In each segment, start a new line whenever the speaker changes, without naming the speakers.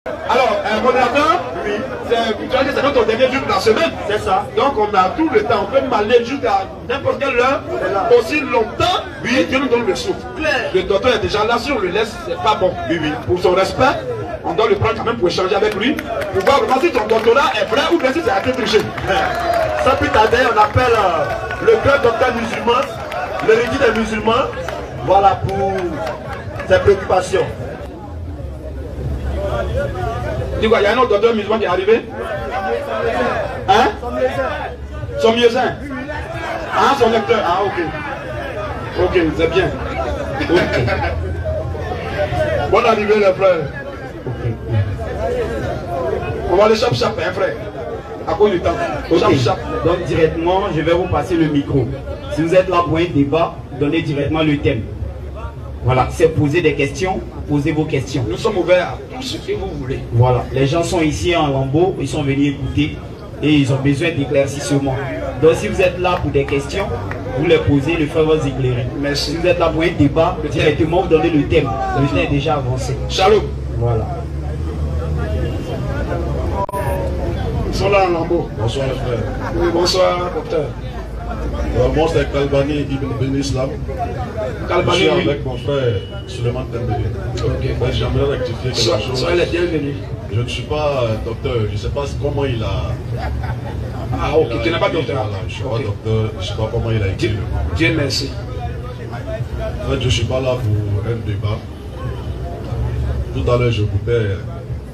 Alors, modérateur, oui, c'est notre dernier jour de la semaine. C'est ça. Donc on a tout le temps. On peut m'aller jusqu'à n'importe quelle heure, aussi longtemps. Oui, Dieu nous donne le souffle. Le docteur est déjà là. Si on le laisse, c'est pas bon. Oui, oui. Pour son respect, on doit le prendre quand même pour échanger avec lui. Pour voir vraiment si ton doctorat est vrai ou bien si c'est à triché.
Sans plus tarder, on appelle le club docteur musulman, l'érudit des musulmans. Voilà pour ses préoccupations.
Dis quoi, il y a un autre docteur musulman qui est arrivé? Hein? Son mieuxin. Ah, son lecteur. Ah, ok. Ok, c'est bien. Okay. Bonne arrivée, les frères. On va aller chap-chap, hein, frère. À cause du temps.
Okay. Donc, directement, je vais vous passer le micro. Si vous êtes là pour un débat, donnez directement le thème. Voilà, c'est poser des questions, posez vos questions.
Nous sommes ouverts à tout ce que vous voulez.
Voilà, les gens sont ici en lambeau, ils sont venus écouter et ils ont besoin d'éclaircissement. Donc si vous êtes là pour des questions, vous les posez, le frère va vous éclairer.
Merci.
Si vous êtes là pour un débat, directement vous donnez le thème. Le thème est déjà avancé.
Shalom.
Voilà.
Ils sont là en lambeau.
Bonsoir les frères.
Oui, bonsoir, docteur.
Moi c'est Kalbani Ibn Islam.
Kalbani,
je suis
oui.
avec mon frère Suleiman Tembele. Okay. J'aimerais rectifier quelque chose.
Soyez les bienvenus.
Je ne suis pas docteur, je ne sais pas comment il a...
Ah ok, tu n'es pas docteur.
Voilà, je ne suis pas docteur, je ne sais pas comment il a écrit.
Dieu merci.
En fait, je ne suis pas là pour un débat. Tout à l'heure, je écoutais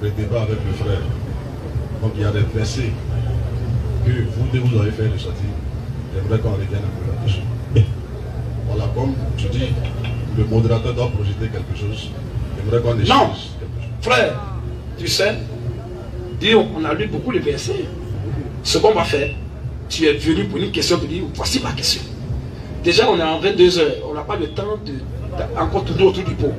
le débat avec le frère. Donc il y a des versets que vous avez fait de sortir. J'aimerais qu'on revienne un peu là-dessus. Voilà, comme tu dis, le modérateur doit projeter quelque chose. J'aimerais qu'on échange
non.
quelque chose.
Frère, tu sais, Dieu, on a lu beaucoup de versets. Ce qu'on va faire, tu es venu pour une question, tu dis, voici ma question. Déjà, on est en vrai 2 heures, on n'a pas le temps de encore tourner autour du pot.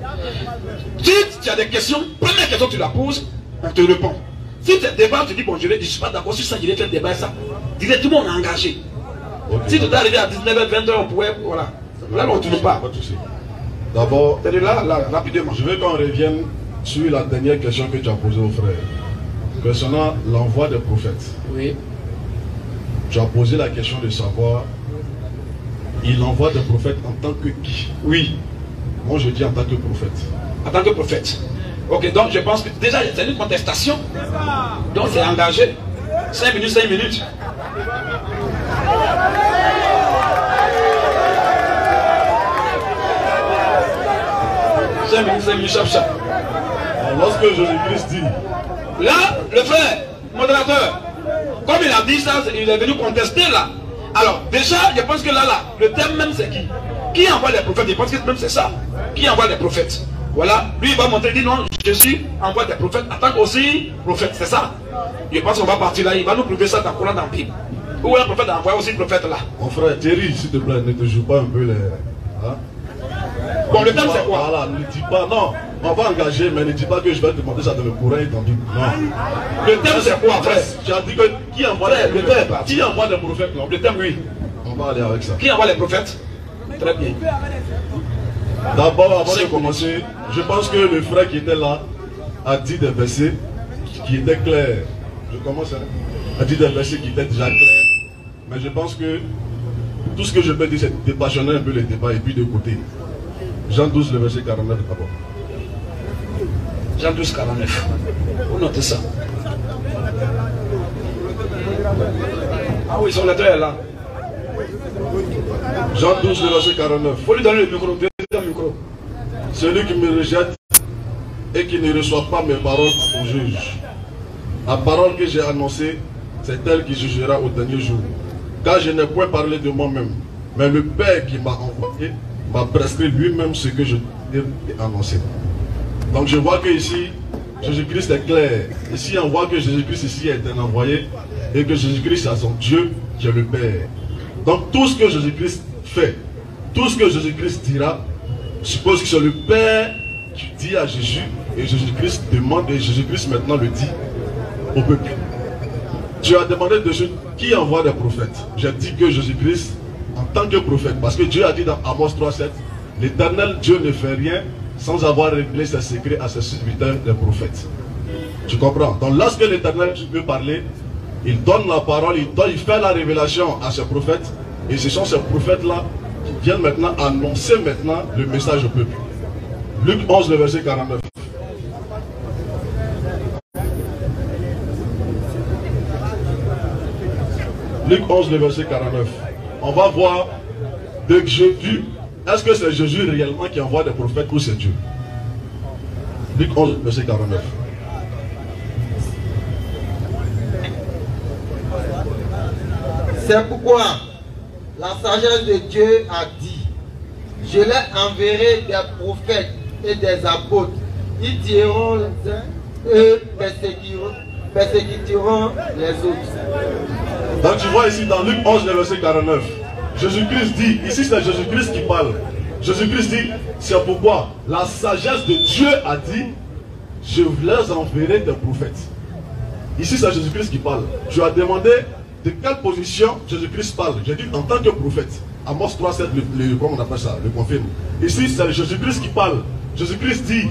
Si tu as des questions, première question tu la poses, on te répond. Si tu es débat, tu dis, bon, je ne suis pas d'accord sur ça, je vais faire débat ça. Directement, on est engagé. Okay. Si tu es arrivé à 19h, 20h, on pourrait, voilà. Là, on ne tourne pas.
D'abord,
là, rapidement.
Je veux qu'on revienne sur la dernière question que tu as posée au frère. Concernant l'envoi des prophètes.
Oui.
Tu as posé la question de savoir, il envoie des prophètes en tant que qui?
Oui.
Moi, je dis en tant que prophète.
En tant que prophète. Ok, donc je pense que déjà, c'est une contestation. Donc c'est engagé. 5 minutes, 5 minutes. Chap, chap.
Lorsque Jésus-Christ dit...
Là, le frère, modérateur, comme il a dit ça, il est venu contester là. Alors, déjà, je pense que là, le thème même c'est qui? Qui envoie les prophètes? Je pense que même c'est ça. Qui envoie les prophètes? Voilà, lui il va montrer, il dit non, Jésus envoie des prophètes en tant qu'aussi prophète, c'est ça. Je pense qu'on va partir là, il va nous prouver ça dans le Coran dans la Bible. Où un prophète a envoyé aussi le prophète là.
Mon frère Thierry, s'il te plaît, ne te joue pas un peu les... Hein?
Bon, le thème c'est quoi?
Voilà, ne dis pas, non, on va engager, mais ne dis pas que je vais te demander ça dans le Coran et dans la Bible. Non.
Le thème c'est quoi, frère?
Tu as dit que qui envoie les prophètes? Qui envoie les prophètes? Non.
Le thème, oui.
On va aller avec ça.
Qui envoie les prophètes? Très bien.
D'abord, avant de commencer, je pense que le frère qui était là a dit des versets qui étaient clairs. Je commence, hein? A dit des versets qui étaient déjà clairs. Mais je pense que tout ce que je peux dire, c'est dépassionner un peu le débat et puis de côté. Jean 12, le verset 49 d'abord.
Jean 12, 49. Vous notez ça. Ah oui, son lettre est là.
Jean 12, le verset 49.
Il faut lui donner le micro, le micro.
Celui qui me rejette et qui ne reçoit pas mes paroles au juge. La parole que j'ai annoncée, c'est elle qui jugera au dernier jour. Car je n'ai point parlé de moi-même, mais le Père qui m'a envoyé m'a prescrit lui-même ce que je ai annoncé. Donc je vois que ici, Jésus-Christ est clair. Ici, on voit que Jésus-Christ ici est un envoyé et que Jésus-Christ a son Dieu qui est le Père. Donc tout ce que Jésus-Christ fait, tout ce que Jésus-Christ dira, suppose que c'est le Père qui dit à Jésus et Jésus-Christ demande et Jésus-Christ maintenant le dit au peuple. Tu as demandé de Jésus qui envoie des prophètes. J'ai dit que Jésus-Christ en tant que prophète, parce que Dieu a dit dans Amos 3:7, l'Éternel Dieu ne fait rien sans avoir révélé ses secrets à ses serviteurs, les prophètes. Tu comprends? Donc lorsque l'Éternel veut parler, il donne la parole, il fait la révélation à ses prophètes. Et ce sont ces prophètes-là qui viennent maintenant annoncer maintenant le message au peuple. Luc 11, le verset 49. Luc 11, le verset 49. On va voir de Jésus. Est-ce que c'est Jésus réellement qui envoie des prophètes ou c'est Dieu? Luc 11, verset 49.
C'est pourquoi la sagesse de Dieu a dit: je les enverrai des prophètes et des apôtres. Ils diront les uns et persécuteront les autres.
Donc tu vois ici dans Luc 11, le verset 49, Jésus-Christ dit, ici c'est Jésus-Christ qui parle. Jésus-Christ dit, c'est pourquoi la sagesse de Dieu a dit, je les enverrai des prophètes. Ici c'est Jésus-Christ qui parle. Tu as demandé de quelle position Jésus-Christ parle. J'ai dit en tant que prophète. Amos 3, 7, comment on appelle ça, le confirme. Ici c'est Jésus-Christ qui parle. Jésus-Christ dit,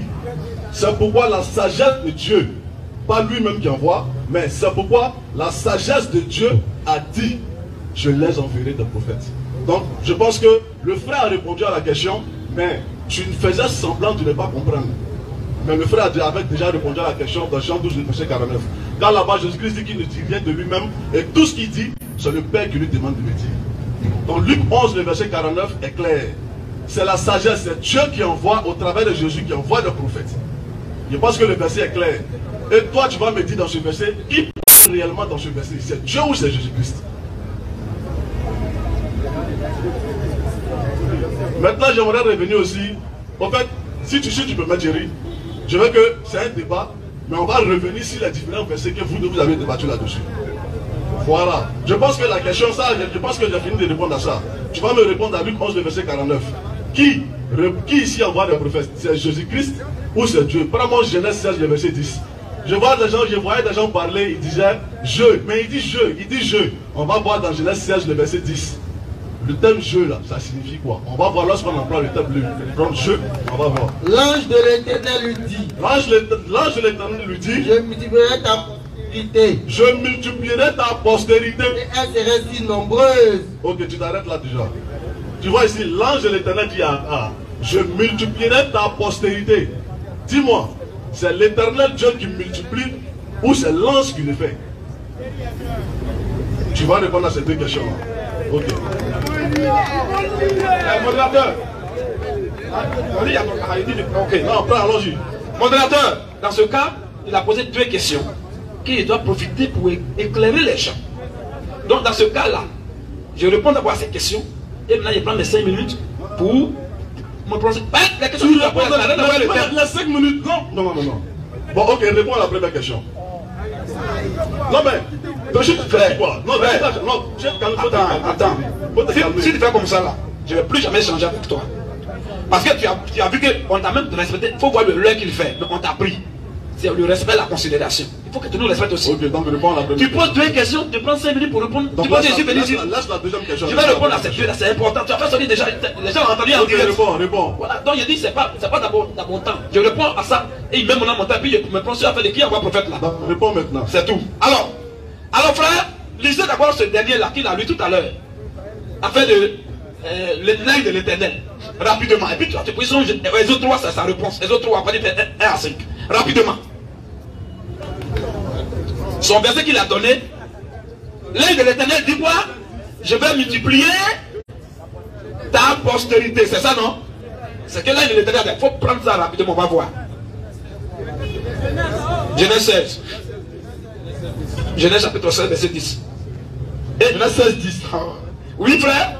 c'est pourquoi la sagesse de Dieu, pas lui-même qui envoie, mais c'est pourquoi la sagesse de Dieu a dit, je les enverrai des prophètes. Donc, je pense que le frère a répondu à la question, mais tu faisais semblant de ne pas comprendre. Mais le frère avait déjà répondu à la question dans Jean 12, verset 49. Quand là-bas, Jésus-Christ dit qu'il ne dit rien de lui-même, et tout ce qu'il dit, c'est le Père qui lui demande de le dire. Donc, Luc 11, le verset 49 est clair. C'est la sagesse, c'est Dieu qui envoie, au travers de Jésus, qui envoie des prophètes. Je pense que le verset est clair. Et toi, tu vas me dire dans ce verset, qui parle réellement dans ce verset? C'est Dieu ou c'est Jésus-Christ? Maintenant, j'aimerais revenir aussi. En fait, si tu peux mettre Jerry, je veux que c'est un débat, mais on va revenir sur les différents versets que vous avez débattu là-dessus. Voilà. Je pense que la question, ça, je pense que j'ai fini de répondre à ça. Tu vas me répondre à Luc 11, le verset 49. Qui ici envoie des prophètes? C'est Jésus-Christ ou c'est Dieu? Prends-moi Genèse 16, le verset 10. Je voyais des gens parler, ils disaient je, mais il dit je. On va voir dans Genèse 16, le verset 10. Le terme je là, ça signifie quoi? On va voir lorsqu'on emploie le terme je, on va voir.
L'ange de l'Éternel lui dit.
L'ange de l'Éternel lui dit.
Je multiplierai ta postérité.
Je multiplierai ta postérité.
Et elle serait si nombreuse.
Ok, tu t'arrêtes là déjà. Tu vois ici, l'ange de l'Éternel dit à je multiplierai ta postérité. Dis-moi, c'est l'Éternel Dieu qui multiplie ou c'est l'ange qui le fait? Tu vas répondre à ces deux questions-là. Ok.
Modérateur. Ok, non, allons-y. Modérateur, dans ce cas, il a posé deux questions qu'il doit profiter pour éclairer les gens. Donc, dans ce cas-là, je réponds d'abord à ces questions et maintenant, il prend les 5 minutes pour me prononcer. La question
Tu réponds les 5 minutes. Non. Bon, ok, réponds à la première question. Non, mais. Donc, je te fais quoi? Non,
attends. Si tu fais comme ça là, je ne vais plus jamais changer avec toi. Parce que tu as vu qu'on t'a même respecté. Il faut voir le lait qu'il fait. Mais on t'a pris. C'est le respect, la considération. Il faut que tu nous respectes aussi.
Ok, donc réponds à la première.
Tu poses deux questions, tu prends 5 minutes pour répondre.
Donc,
tu poses Jésus,
laisse la deuxième question.
Je vais répondre à cette deux là, c'est important. Tu as fait sonner déjà. Les gens ont entendu en direct.
Réponds.
Voilà, donc je dis, c'est pas dans mon temps. Je réponds à ça. Et il met mon temps, puis je me prends sur la fin de qui envoie prophète là.
Donc, réponds maintenant.
C'est tout. Alors frère, lisez d'abord ce dernier là qu'il a lu tout à l'heure. Afin de l'œil de l'Éternel. Rapidement. Et puis tu poses les autres 3, c'est sa réponse. Les autres 3, après, il fait 1 à 5. Rapidement. Son verset qu'il a donné, l'œil de l'Éternel dit quoi? Je vais multiplier ta postérité. C'est ça, non? C'est que l'œil de l'Éternel, il faut prendre ça rapidement, on va voir. Genèse 16. Genèse chapitre 16, verset 10. Et Genèse 16, 10. Oui, frère.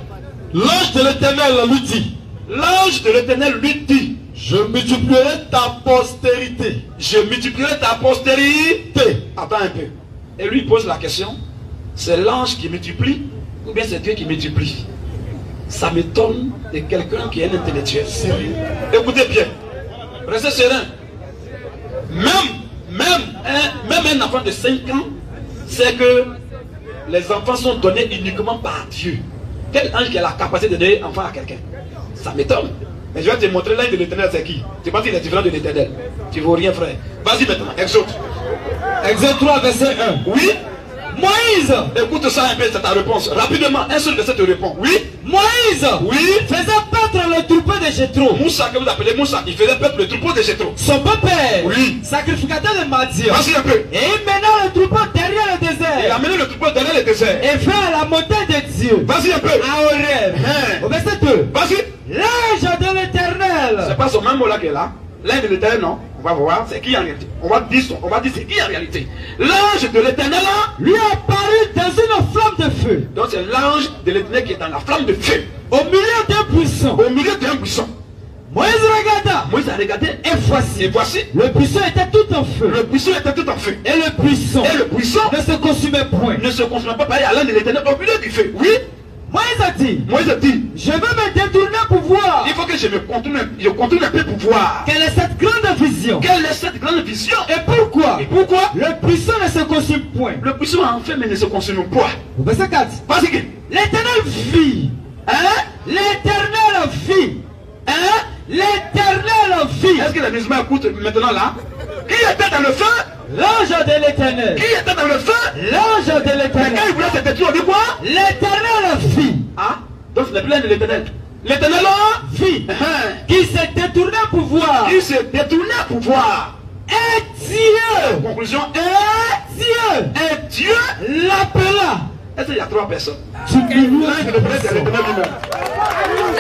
L'ange de l'Éternel lui dit.
L'ange de l'Éternel lui dit.
Je multiplierai ta postérité.
Je multiplierai ta postérité. Attends un peu. Et lui pose la question. C'est l'ange qui multiplie ou bien c'est Dieu qui multiplie? Ça m'étonne de quelqu'un qui est un intellectuel. Écoutez bien. Restez serein. Même un enfant de 5 ans sait que les enfants sont donnés uniquement par Dieu. Quel ange qui a la capacité de donner enfant à quelqu'un? Ça m'étonne. Mais je vais te montrer l'ange de l'Éternel, c'est qui? Tu penses qu'il est différent de l'Éternel? Tu ne vaux rien, frère. Vas-y maintenant, Exode.
Exode 3, verset 1.
Oui.
Moïse.
Écoute ça un peu, c'est ta réponse. Rapidement, un seul verset te répond. Oui.
Moïse.
Oui.
Faisait paître le troupeau de Jéthro.
Moussa, que vous appelez Moussa, il faisait paître le troupeau de Jéthro.
Son beau-père.
Oui.
Sacrificateur de Madian.
Vas-y un peu.
Et il mena le troupeau derrière le
Il
désert.
a mené le troupeau derrière le désert.
Et fait à la montagne de Dieu.
Vas-y un peu.
À Horeb.
Hein.
Au verset 2.
Vas-y.
L'ange de l'Éternel.
C'est pas ce même mot là qui est là. L'ange de l'éternel, non. On va voir, c'est qui en réalité. On va dire c'est qui en réalité. L'ange de l'éternel là,
Lui apparut dans une flamme de feu.
donc c'est l'ange de l'éternel qui est dans la flamme de feu.
Au milieu d'un buisson.
Au milieu d'un buisson.
Moïse regarda.
Moïse a regardé
Et voici.
et voici,
Le buisson était tout en feu.
le buisson était tout en feu.
Et le buisson
Et le buisson
ne se consumait point.
ne se consumait pas pareil à l'ange de l'éternel au milieu du feu. Oui.
Moïse a dit,
Moïse a dit,
je vais me détourner pour voir.
il faut que je continue un peu pour voir.
Quelle est cette grande vision?
Quelle est cette grande vision?
Et pourquoi?
Et pourquoi
Le buisson ne se consume point.
le buisson a enfin mais ne se consume pas?
Au verset 4.
Vas-y.
L'Éternel vit.
Hein?
L'Éternel vit.
Hein?
L'Éternel vit.
Est-ce que les musulmans écoutent maintenant là? Qui était dans le feu?
L'ange de l'Éternel.
Qui était dans le feu?
L'ange de
Mais quand
l'Éternel.
il voulait se détruire, on dit quoi?
L'Éternel vit.
Ah? Donc ce n'est plus l'un de l'éternel. L'éternel là?
Vit.
Hein?
Qui s'est détourné pour voir.
Qui s'est détourné pour voir.
Et Dieu.
Conclusion,
Dieu.
et Dieu.
L'appela.
Est-ce qu'il y a trois personnes?
Tu milieu
L'un de l'éternel, c'est l'éternel lui-même.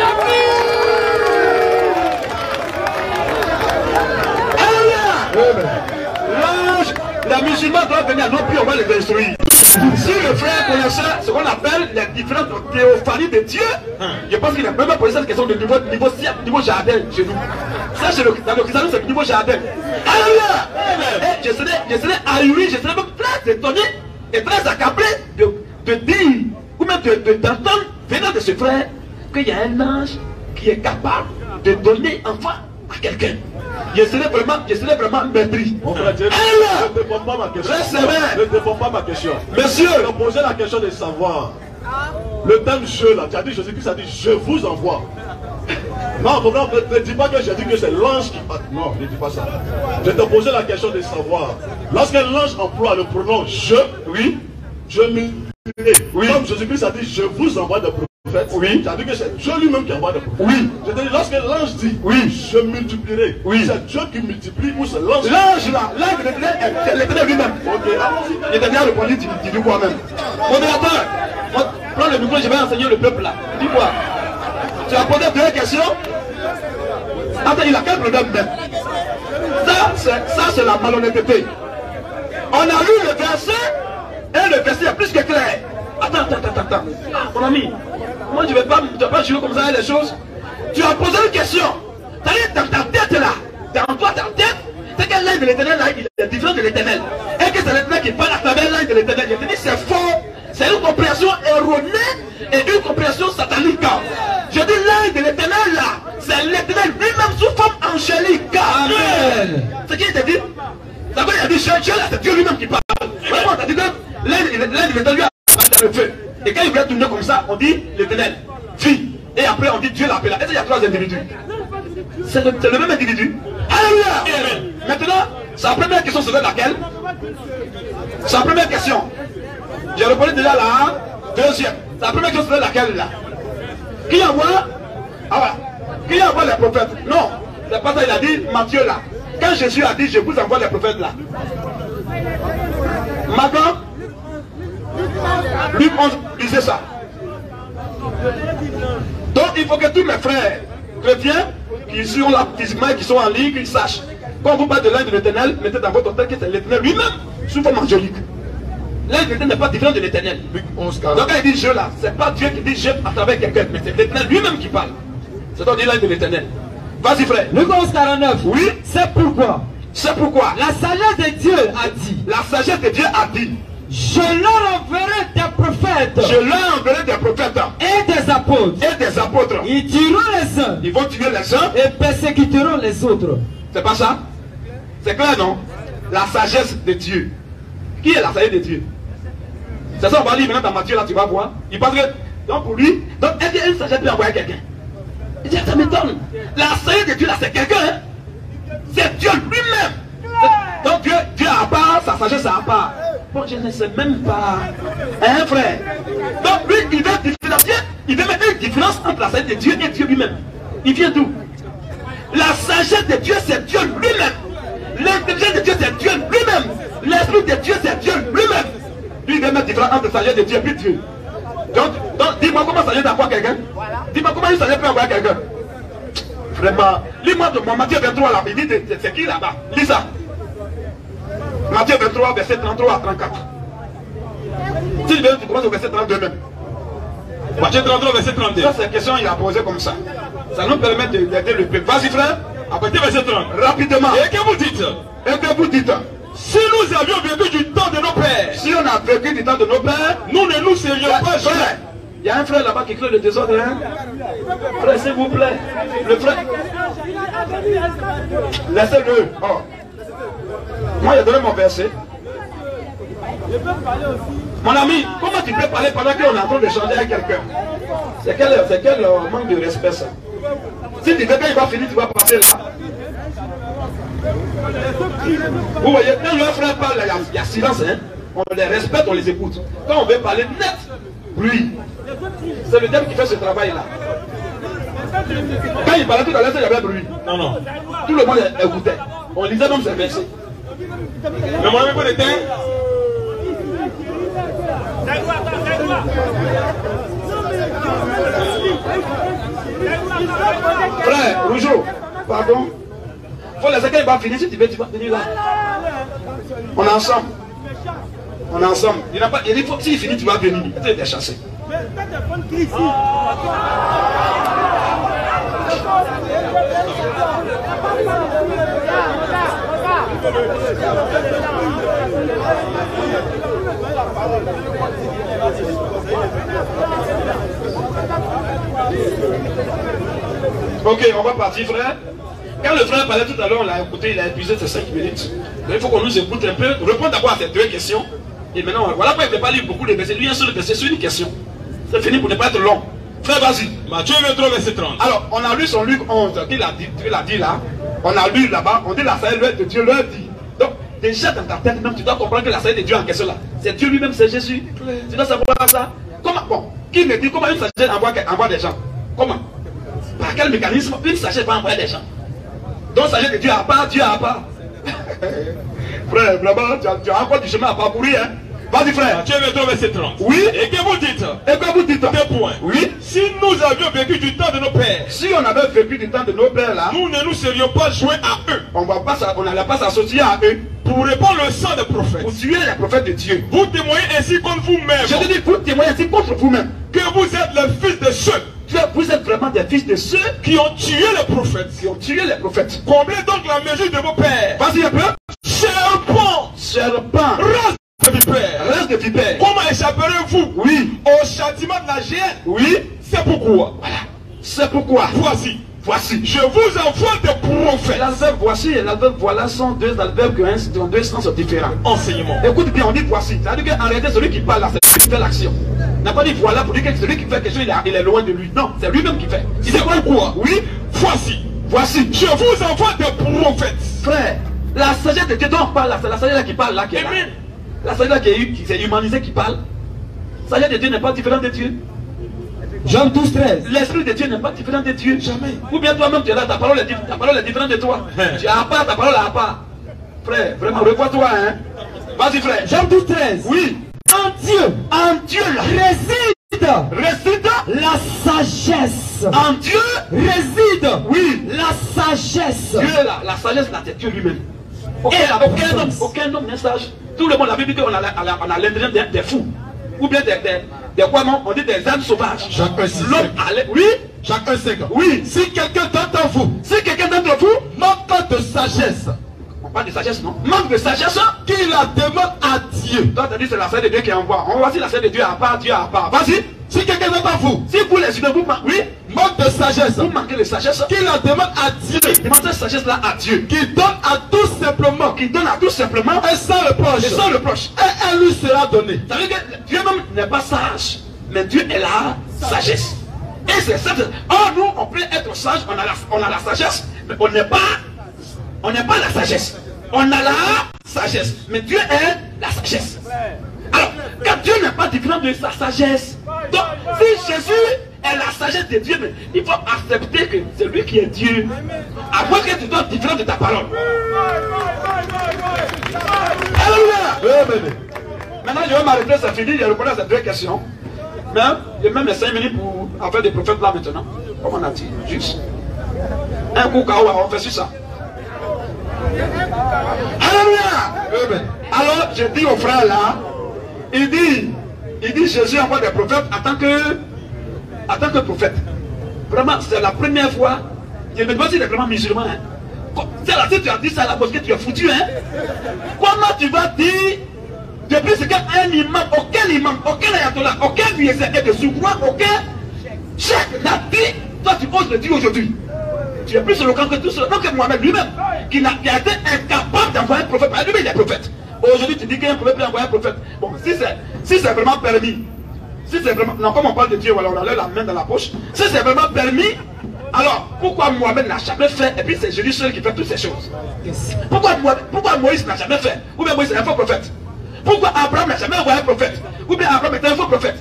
L'ange, les musulmans doivent venir, non plus on va les détruire. Si le frère connaissait ce qu'on appelle les différentes théophanies de Dieu, je pense qu'il a même posé cette question de niveau jardin chez nous. Ça, dans le christianisme, c'est le niveau jardin. Alléluia! Je serais ahuri, je serais même très étonné et très accablé de dire, ou même d'entendre venant de ce frère, qu'il y a un ange qui est capable de donner enfant à quelqu'un. Je serais vraiment mépris.
Mon frère, ne réponds pas ma question.
Reste sévère.
Ne réponds pas ma question.
Monsieur,
Je posais la question de savoir. Le thème je là, tu as dit Jésus-Christ a dit je vous envoie. Non, ne dis pas que j'ai dit que c'est l'ange qui parle. Non, ne dis pas ça. Je te posais la question de savoir. Lorsque l'ange emploie le pronom je, oui, je multiplié. Oui. Comme Jésus-Christ a dit je vous envoie des prophètes. Oui. Tu as dit que c'est Dieu lui-même qui envoie des prophètes. Oui. Je te dis, lorsque l'ange dit oui, je multiplierai. Oui. C'est Dieu qui multiplie ou c'est l'ange?
l'ange là, l'ange de l'éternel lui-même.
Ok, allons-y.
Il était bien répondu, tu dis quoi même? Modérateur, prends le micro, je vais enseigner le peuple là. Dis quoi? Tu as posé deux questions? Attends, il a quel problème même? Ça c'est la malhonnêteté. On a lu le verset et le verset est plus que clair. Attends. Ah, mon ami, moi je ne vais pas jouer comme ça les choses. Tu as posé une question. Tu as dit dans ta tête là, dans toi ta tête, c'est que l'ange de l'éternel là, il est différent de l'éternel. Et que c'est l'éternel qui parle à travers l'ange de l'éternel. Je te dis c'est faux. C'est une compréhension erronée et une compréhension satanique. Je dis l'ange de l'éternel là, c'est l'éternel lui-même sous forme angélique. Amen. Ce qu'il te dit, d'abord il a dit Dieu là, c'est Dieu lui-même qui parle. Vraiment, tu as dit que l'ange de l'éternel lui a dans le feu. Et quand il voulait tourner comme ça, on dit l'éternel, vie. Et après on dit Dieu l'appelle. Est-ce qu'il y a trois individus? C'est le même individu. Alléluia. Maintenant, sa première question serait laquelle? Sa première question. J'ai répondu déjà là. Deuxième. Sa première question serait laquelle là? Qui envoie? Ah ouais. Qui envoie les prophètes? Non. C'est pas ça, il a dit Matthieu là. Quand Jésus a dit je vous envoie les prophètes là. Maintenant, Luc 11 disait ça. Donc il faut que tous mes frères chrétiens qui sont là physiquement et qui sont en ligne, qu'ils sachent. Quand vous parlez de l'ange de l'éternel, mettez dans votre tête que c'est l'éternel lui-même sous forme angélique. L'ange de l'éternel n'est pas différent de l'éternel. Donc quand il dit je là, c'est pas Dieu qui dit je à travers quelqu'un, mais c'est l'éternel lui-même qui parle. C'est-à-dire l'ange de l'éternel. Vas-y frère.
Luc 11, 49.
Oui.
C'est pourquoi.
C'est pourquoi.
La sagesse de Dieu a dit.
La sagesse de Dieu a dit.
Je leur enverrai des prophètes.
Je leur enverrai des prophètes.
Et des apôtres.
Et des apôtres.
Ils tueront les uns.
Ils vont tuer les uns.
Et persécuteront les autres.
C'est pas ça? C'est clair, non? La sagesse de Dieu. Qui est la sagesse de Dieu? C'est ça, on va lire maintenant dans Matthieu, là, tu vas voir. Il pense que, donc pour lui, donc est-ce qu'il y a une sagesse peut envoyer quelqu'un? Il dit, ça m'étonne. La sagesse de Dieu, là, c'est quelqu'un. Hein? C'est Dieu lui-même. Donc Dieu à part, sa sagesse à part. Bon, je ne sais même pas. Hein, frère? Donc lui, il veut différencier, il veut mettre une différence entre la sagesse de Dieu et Dieu lui-même. Il vient d'où? La sagesse de Dieu, c'est Dieu lui-même. L'intelligence de Dieu, c'est Dieu lui-même. L'esprit de Dieu, c'est Dieu lui-même. Lui, il veut mettre différence entre la sagesse de Dieu et Dieu. Donc dis-moi comment sagesse d'avoir quelqu'un. Dis-moi comment une sagesse peut avoir quelqu'un. Vraiment. Lis-moi de Matthieu 23 là. Il dit, c'est qui là-bas? Lis ça. Matthieu 23, verset 33 à 34. Si tu veux, tu commences au verset 32 même.
Matthieu 33, verset 32.
Ça, c'est la question qu'il a posée comme ça. Ça nous permet d'aider le peuple. Vas-y, frère.
À partir du verset 30.
Rapidement.
Et que vous dites?
Et que vous dites?
Si nous avions vécu du temps de nos pères,
si on a vécu du temps de nos pères,
nous ne nous serions pas joués.
Il y a un frère là-bas qui crée le désordre. Hein? Frère, s'il vous plaît. Le frère. Laissez-le. Oh. Moi, j'ai donné mon verset. Mon ami, comment tu peux parler pendant qu'on est en train de changer avec quelqu'un? C'est quel manque de respect ça? Si tu veux quand il va finir, tu vas passer là. Vous voyez, quand leur frère parle, il y a silence. Hein? On les respecte, on les écoute. Quand on veut parler net, bruit. C'est le diable qui fait ce travail-là. Quand il parlait tout à l'heure, il y avait bruit.
Non, non.
Tout le monde écoutait. On lisait même ses versets.
Mais mon ami, vous l'éteint?
Frère, Rougeau, pardon. Faut laisser quand il va finir, si tu veux, tu vas venir là. On est ensemble. On est ensemble. Il faut, s'il finit, tu vas venir. Tu es chassé. Ok, on va partir, frère. Quand le frère parlait tout à l'heure, on l'a écouté, il a épuisé ses 5 minutes. Donc il faut qu'on nous écoute un peu. Répondre d'abord à ces 2 questions. Et maintenant, voilà pourquoi il ne peut pas lire beaucoup de versets. Lui, un seul verset sur une question. C'est fini pour ne pas être long. Frère, vas-y.
Matthieu 23, verset 30.
Alors, on a lu son Luc 11, qu'il a dit là. On a lu là-bas, on dit la sagesse de Dieu leur dit. Donc, déjà dans ta tête, même, tu dois comprendre que la sagesse de Dieu en question là, c'est Dieu lui-même, c'est Jésus. Tu dois savoir ça. Comment, bon, qui me dit comment une sagesse envoie des gens? Comment? Par quel mécanisme une sagesse va envoyer des gens? Donc, sagesse de Dieu à part, Dieu à part. Frère, vraiment, tu as encore du chemin à parcourir, hein? Vas-y, frère.
Matthieu 23, verset 30.
Oui.
Et que vous dites?
Et que vous dites?
2 points.
Oui.
Si nous avions vécu du temps de nos pères,
si on avait vécu du temps de nos pères là,
nous ne nous serions pas joints à eux.
On n'allait pas s'associer à eux.
Pour répandre le sang des prophètes.
Pour tuer les prophètes de Dieu.
Vous témoignez ainsi contre vous-même.
Je te dis, vous témoignez ainsi contre vous-même.
Que vous êtes les fils de ceux.
Vous êtes vraiment des fils de ceux
qui ont tué les prophètes.
Qui ont tué les prophètes.
Comblez donc la mesure de vos pères.
Vas-y un peu.
Serpent.
Serpent.
Race de vipère.
Race de vipère.
Comment échapperez-vous?
Oui.
Au châtiment de la géhenne?
Oui.
C'est pourquoi.
Voilà. C'est pourquoi.
Voici.
Voici.
Je vous envoie des prophètes.
L'adverbe voici et l'adverbe voilà sont deux adverbes qui ont 2 sens différents.
Enseignement.
Écoute bien, on dit voici. C'est-à-dire qu'en réalité, celui qui parle là, c'est celui qui fait l'action. On n'a pas dit voilà pour dire que celui qui fait quelque chose, il est loin de lui. Non, c'est lui-même qui fait.
Il dit pourquoi?
Oui.
Voici.
Voici.
Je vous envoie des prophètes.
Frère, la sagesse de Dieu dont on parle là, c'est la sagesse là qui parle là, qui est là. La sagesse là qui s'est humanisée qui parle. La sagesse de Dieu n'est pas différente de Dieu.
Jean 12, 13.
L'esprit de Dieu n'est pas différent de Dieu.
Jamais.
Ou bien toi-même tu es là, ta parole est différente de toi. Tu es à part, ta parole est à part. Frère, vraiment, revois-toi, hein. Vas-y, frère.
Jean 12, 13.
Oui.
En Dieu
là,
réside la sagesse.
En Dieu
réside,
oui,
la sagesse.
Dieu là, la sagesse là, c'est Dieu lui-même. Aucun homme n'est sage. Tout le monde, la Bible dit qu'on a l'intelligence des fous. Ou bien des quoi non? On dit des âmes sauvages.
Chacun sait.
L'homme allait. Oui.
Chacun sait.
Oui.
Si quelqu'un d'entre vous, manque de sagesse.
On parle de sagesse, non? Manque de sagesse.
Qui la demande à Dieu.
Toi, tu as dit c'est la sagesse de Dieu qui envoie. On voit si la sagesse de Dieu à part, Dieu à part. Vas-y.
Si quelqu'un d'entre vous,
si vous les humains, vous manquez, oui,
manque de sagesse,
vous manquez de sagesse,
qui la demande à Dieu,
demande cette sagesse là à Dieu,
qui donne à tout simplement,
et sans reproche,
et elle lui sera donnée.
Ça veut dire que Dieu même n'est pas sage, mais Dieu est la sagesse. Et c'est ça. Or nous, on peut être sage, on a la sagesse, mais on n'est pas la sagesse. On a la sagesse. Mais Dieu est la sagesse. Alors, quand Dieu n'est pas différent de sa sagesse, donc si Jésus est la sagesse de Dieu, mais il faut accepter que c'est lui qui est Dieu. À moins que tu sois différent de ta parole. Alléluia. Maintenant, je vais m'arrêter, c'est fini, je réponds à ces deux questions. Mais j'ai même les 5 minutes pour faire des prophètes là maintenant. Comme on a dit, juste. Un coup KO, on fait sur ça. Alléluia. Alors, je dis au frère là, il dit Jésus envoie des prophètes en tant que prophète. Vraiment, c'est la première fois. Je me demande s'il est vraiment musulman. Hein. C'est là, si tu as dit ça à la mosquée, tu es foutu. Hein. Comment tu vas dire, depuis ce qu'un imam, aucun ayatollah, aucun vieux de souverain, aucun chef n'a dit, toi tu oses le dire aujourd'hui. Tu es plus éloquent que tout cela. Donc que Mohamed lui-même, qui a été incapable d'envoyer un prophète, lui-même il est prophète. Aujourd'hui tu dis qu'un prophète peut envoyer un prophète. Bon, si c'est vraiment permis, si c'est vraiment, non, comme on parle de Dieu, voilà, on a la main dans la poche, si c'est vraiment permis, alors pourquoi Mohamed n'a jamais fait, et puis c'est Jésus seul qui fait toutes ces choses? Pourquoi Moïse n'a jamais fait? Ou bien Moïse est un faux prophète? Pourquoi Abraham n'a jamais envoyé un prophète? Ou bien Abraham était un faux prophète?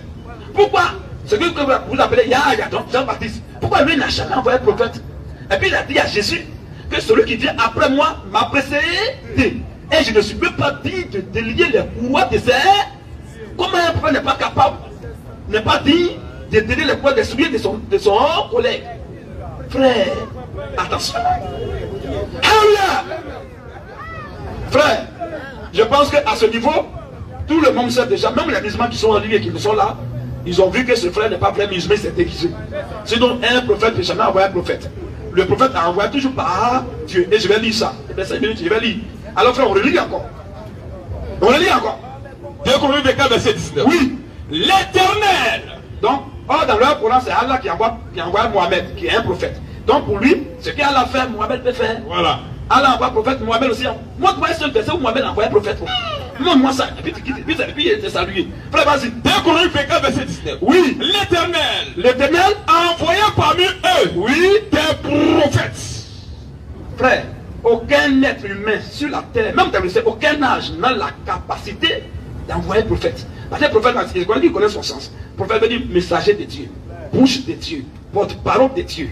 Pourquoi ce que vous appelez Yahya, Jean-Baptiste, pourquoi lui n'a jamais envoyé un prophète? Et puis il a dit à Jésus que celui qui vient après moi m'a précédé. Et je ne suis même pas dit de délier les courroies de ses. Comment un prophète n'est pas capable, n'est pas dit de délier les courroies des souliers de son collègue? Frère, attention. Alléluia. Frère, je pense qu'à ce niveau, tout le monde sait déjà, même les musulmans qui sont en ligne et qui sont là, ils ont vu que ce frère n'est pas vrai musulman, il s'est déguisé. Sinon, un prophète ne jamais envoyé un prophète. Le prophète a envoyé toujours par Dieu. Et je vais lire ça. Et bien 5 minutes, je vais lire. Alors frère, on le lit encore. On le lit encore.
2 Corinthiens 4, verset 19.
Oui.
L'Éternel.
Donc, dans leur Coran, c'est Allah qui envoie Mohamed, qui est un prophète. Donc pour lui, ce qu'Allah fait, Mohamed peut faire.
Voilà.
Allah envoie prophète, Mohamed aussi. Moi, c'est un verset où Mohamed envoie un prophète. Montre-moi ça. Et puis il te salue. Frère, vas-y.
2 Corinthiens 4, verset 19.
Oui.
L'Éternel a envoyé parmi eux,
oui,
des prophètes.
Frère, aucun être humain sur la terre, même dans le ciel, aucun âge n'a la capacité d'envoyer un prophète. Parce que le prophète, il connaît son sens. Le prophète veut dire messager de Dieu, bouche de Dieu, porte-parole de Dieu.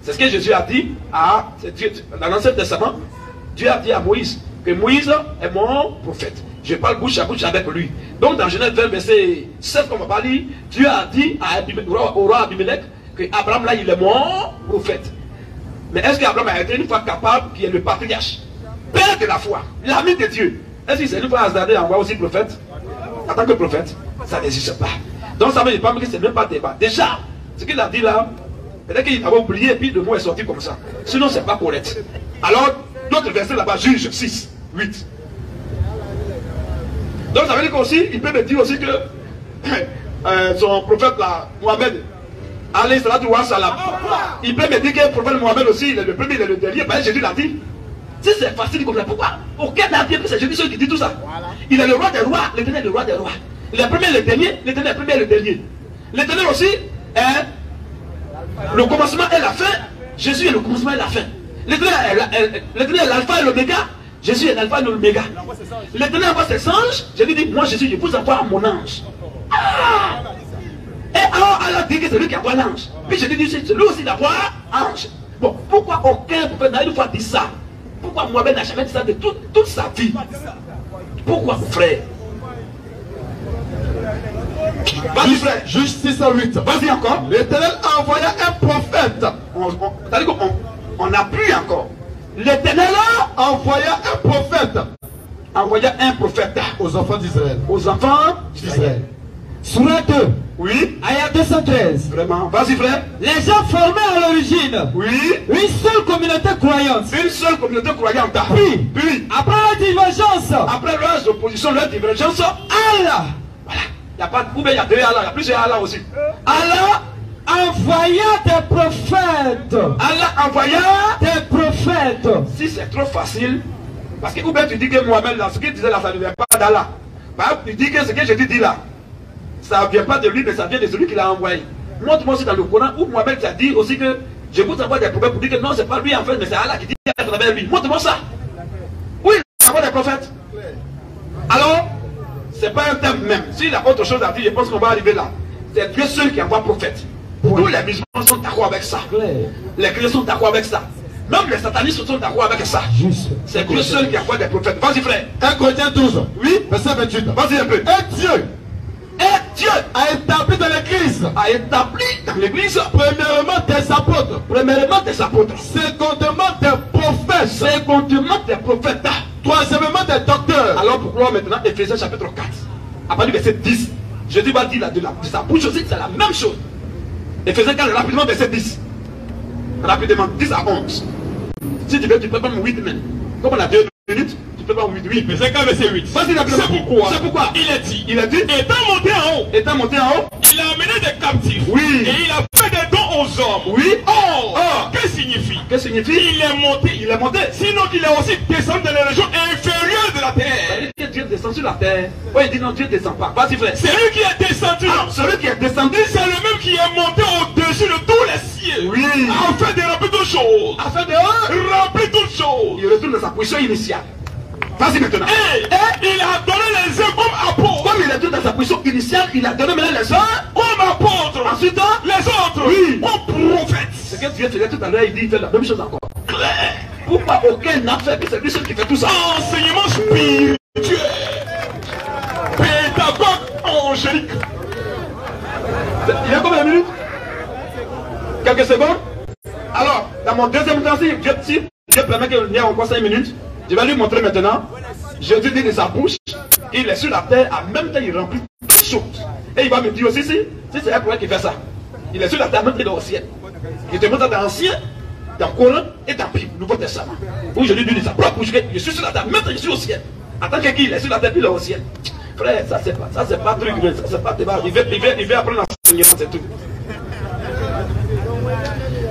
C'est ce que Jésus a dit dans l'Ancien Testament. Dieu a dit à Moïse que Moïse est mon prophète. Je parle bouche à bouche avec lui. Donc dans Genèse 20, verset 7, comme on va lire, Dieu a dit au roi Abimelech que Abraham là, il est mon prophète. Mais est-ce qu'Abraham a été une fois capable, qui est le patriarche, père de la foi, l'ami de Dieu? Est-ce que c'est une fois hasardé d'envoyer aussi prophète? En tant que prophète, ça n'existe pas. Donc ça veut dire que ce n'est même pas débat. Déjà, ce qu'il a dit là, peut-être qu'il avait oublié et puis le mot est sorti comme ça. Sinon, ce n'est pas correct. Alors, d'autres versets là-bas, Juge 6, 8. Donc ça veut dire qu'aussi, il peut me dire aussi que son prophète là, Mohamed, alayhi salatu wa salam, il peut me dire que le prophète Mohamed aussi, il est le premier, il est le dernier, parce que Jésus l'a dit. Si c'est facile comme ça, pourquoi aucun n'a dit que c'est Jésus qui dit tout ça? Il est le roi des rois, l'Éternel est le roi des rois. Il est le premier, le dernier, l'Éternel est le premier, le dernier. L'Éternel aussi est le commencement et la fin. Jésus est le commencement et la fin. L'Éternel est l'alpha et l'oméga. Jésus est l'alpha et l'oméga. L'Éternel envoie ses anges. Jésus dit, moi Jésus, je vous envoie mon ange. Ah! Et alors, Allah dit que c'est lui qui envoie l'ange. Puis Jésus dit, c'est lui aussi d'avoir ange. Bon, pourquoi aucun prophète n'a une fois dit ça? Pourquoi Mohamed n'a jamais dit ça de toute sa vie? Pourquoi, frère? Vas-y, frère.
Juste 6 à 8.
Vas-y encore.
L'Éternel a envoyé un prophète.
C'est-à-dire qu'on appuie encore. L'Éternel
a envoyé un prophète.
Envoya un prophète
Aux enfants d'Israël.
Aux enfants d'Israël.
Surat 2.
Oui.
Ayat 213.
Vraiment. Vas-y, frère.
Les gens formés à l'origine.
Oui.
Une seule communauté croyante.
Une seule communauté croyante.
Puis, après la divergence.
Après leurs oppositions, leur divergence.
Allah.
Voilà. Il n'y a pas de. Ou bien il y a deux Allah. Il y a plusieurs Allah aussi.
Allah envoya des prophètes.
Allah envoya
des prophètes.
Si c'est trop facile, parce que ou bien tu dis que Mohamed, là, ce qu'il disait là, ça ne vient pas d'Allah. Par exemple, tu dis que ce que je te dis là, ça ne vient pas de lui, mais ça vient de celui qui l'a envoyé. Montre-moi aussi dans le Coran où Mohamed t'a dit aussi que je vous envoie des prophètes pour dire que non, c'est pas lui en fait, mais c'est Allah qui dit à travers lui. Montre-moi ça. Oui. envoie des prophètes. Alors, c'est pas un thème même. S'il a autre chose à dire, je pense qu'on va arriver là. C'est Dieu seul qui envoie prophète. Tous les musulmans sont d'accord avec ça. Les chrétiens sont d'accord avec ça. Même les satanistes sont d'accord avec ça. C'est Dieu seul qui envoie des prophètes. Vas-y frère.
1 Corinthiens 12.
Oui.
Verset 28.
Vas-y un peu.
Et Dieu a établi dans l'église.
A établi dans l'église.
Premièrement des apôtres.
Premièrement des apôtres.
Secondement des prophètes.
Secondement des prophètes.
Troisièmement des docteurs.
Alors pourquoi maintenant Éphésiens chapitre 4, à partir du verset 10, Jésus va dire de sa bouche aussi, c'est la même chose. Éphésiens 4, rapidement verset 10. Rapidement, 10 à 11. Si tu veux, tu peux prendre 8 même. Comme on a 2 minutes, tu peux prendre 8.
Éphésiens 4, verset 8.
Vas-y rapidement. C'est pourquoi
Il a dit, étant monté en haut, il a amené des captifs.
Oui.
Et il a fait des dons aux hommes.
Oui.
Or, que signifie?
Que signifie?
Il est monté. Sinon qu'il est aussi descendu dans les régions inférieures de la terre.
Dieu descend sur la terre. Oui, il dit non, Dieu ne descend pas. Vas-y frère.
C'est lui qui est descendu.
Celui qui est descendu,
c'est le même qui est monté au-dessus de tous les cieux.
Oui.
Afin de remplir toutes choses.
Afin de
remplir toutes choses.
Il retourne dans sa position initiale. Vas-y maintenant.
Et il a donné les uns comme apôtres.
Comme il est dans sa position initiale, il a donné maintenant les uns
comme apôtres.
Ensuite,
les autres comme prophètes.
Ce que Dieu faisait tout à l'heure, il dit, il fait la même chose encore. Pourquoi aucun n'a fait que c'est lui seul qui fait tout ça?
Enseignement spirituel. Pédagogue angélique.
Il y a combien de minutes? Quelques secondes. Alors, dans mon deuxième temps, si Dieu permet qu'il y ait encore 5 minutes, je vais lui montrer maintenant. Jésus dit de sa bouche qu'il est sur la terre, en même temps il remplit toutes choses. Et il va me dire aussi, si c'est un prophète qui fait ça, il est sur la terre, même il est au ciel. Il te montre dans l'Ancien, dans le Coran et dans le Bible, Nouveau Testament. Où je lui dis de sa propre bouche, je suis sur la terre, même je suis au ciel. En tant qu'il est sur la terre, puis il est au ciel. Frère, ça c'est pas truc, ça c'est pas débat. Il veut apprendre l'enseignement, c'est tout.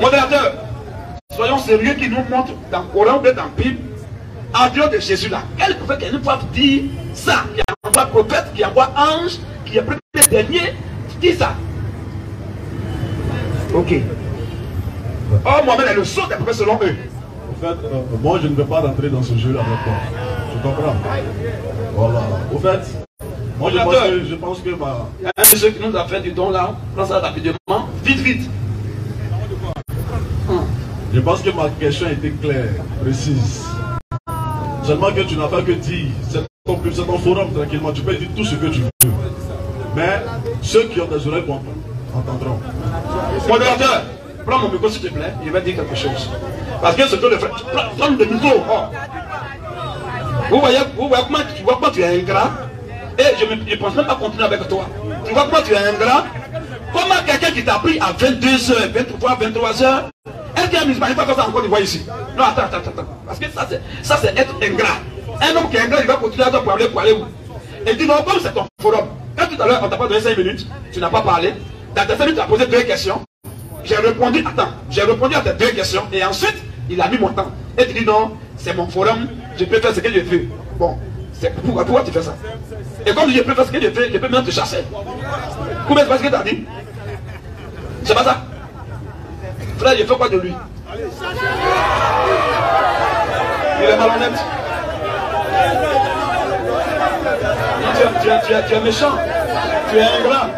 Modérateur, soyons sérieux qui nous montre dans le Coran ou dans la Bible, en dehors de Jésus là, quel prophète qui nous peut dire ça, qui envoie prophète, qui envoie ange, qui est le dernier, dit ça. Ok. Oh, Mohamed est le sceau des prophètes selon eux.
En fait, moi je ne vais pas rentrer dans ce jeu-là maintenant. Tu comprends? Voilà. Au fait, moi je pense que ma...
Il y a un monsieur qui nous a fait du don là, prends ça rapidement, vite.
Je pense que ma question était claire, précise. Seulement que tu n'as pas que dire, c'est ton forum tranquillement, tu peux dire tout ce que tu veux. Mais ceux qui ont des oreilles entendront.
Modérateur, prends mon micro s'il te plaît, je vais dire quelque chose. Parce que ce que le frère, prends le micro. Vous voyez comment tu es ingrat. Et je ne pense même pas continuer avec toi. Tu vois comment tu es ingrat. Comment quelqu'un qui t'a pris à 22h, 23h, est-ce qu'il y a un musulman, il ne va pas faire encore une voix ici? Non, attends. Parce que ça c'est être ingrat. Un homme qui est ingrat, il va continuer à pour aller où? Et dis non, comme c'est ton forum. Quand tout à l'heure, on t'a pas donné 5 minutes, tu n'as pas parlé. Dans tes 5 minutes, tu as posé 2 questions. J'ai répondu à tes 2 questions. Et ensuite, il a mis mon temps. Et tu dis non, c'est mon forum, je peux faire ce que je veux. Bon, pourquoi tu fais ça? Et comme je peux faire ce que je veux, je peux même te chasser. Combien c'est ce que tu as dit? C'est pas ça? Frère, je fais quoi de lui? Il est malhonnête. Tu es méchant. Tu es ingrat.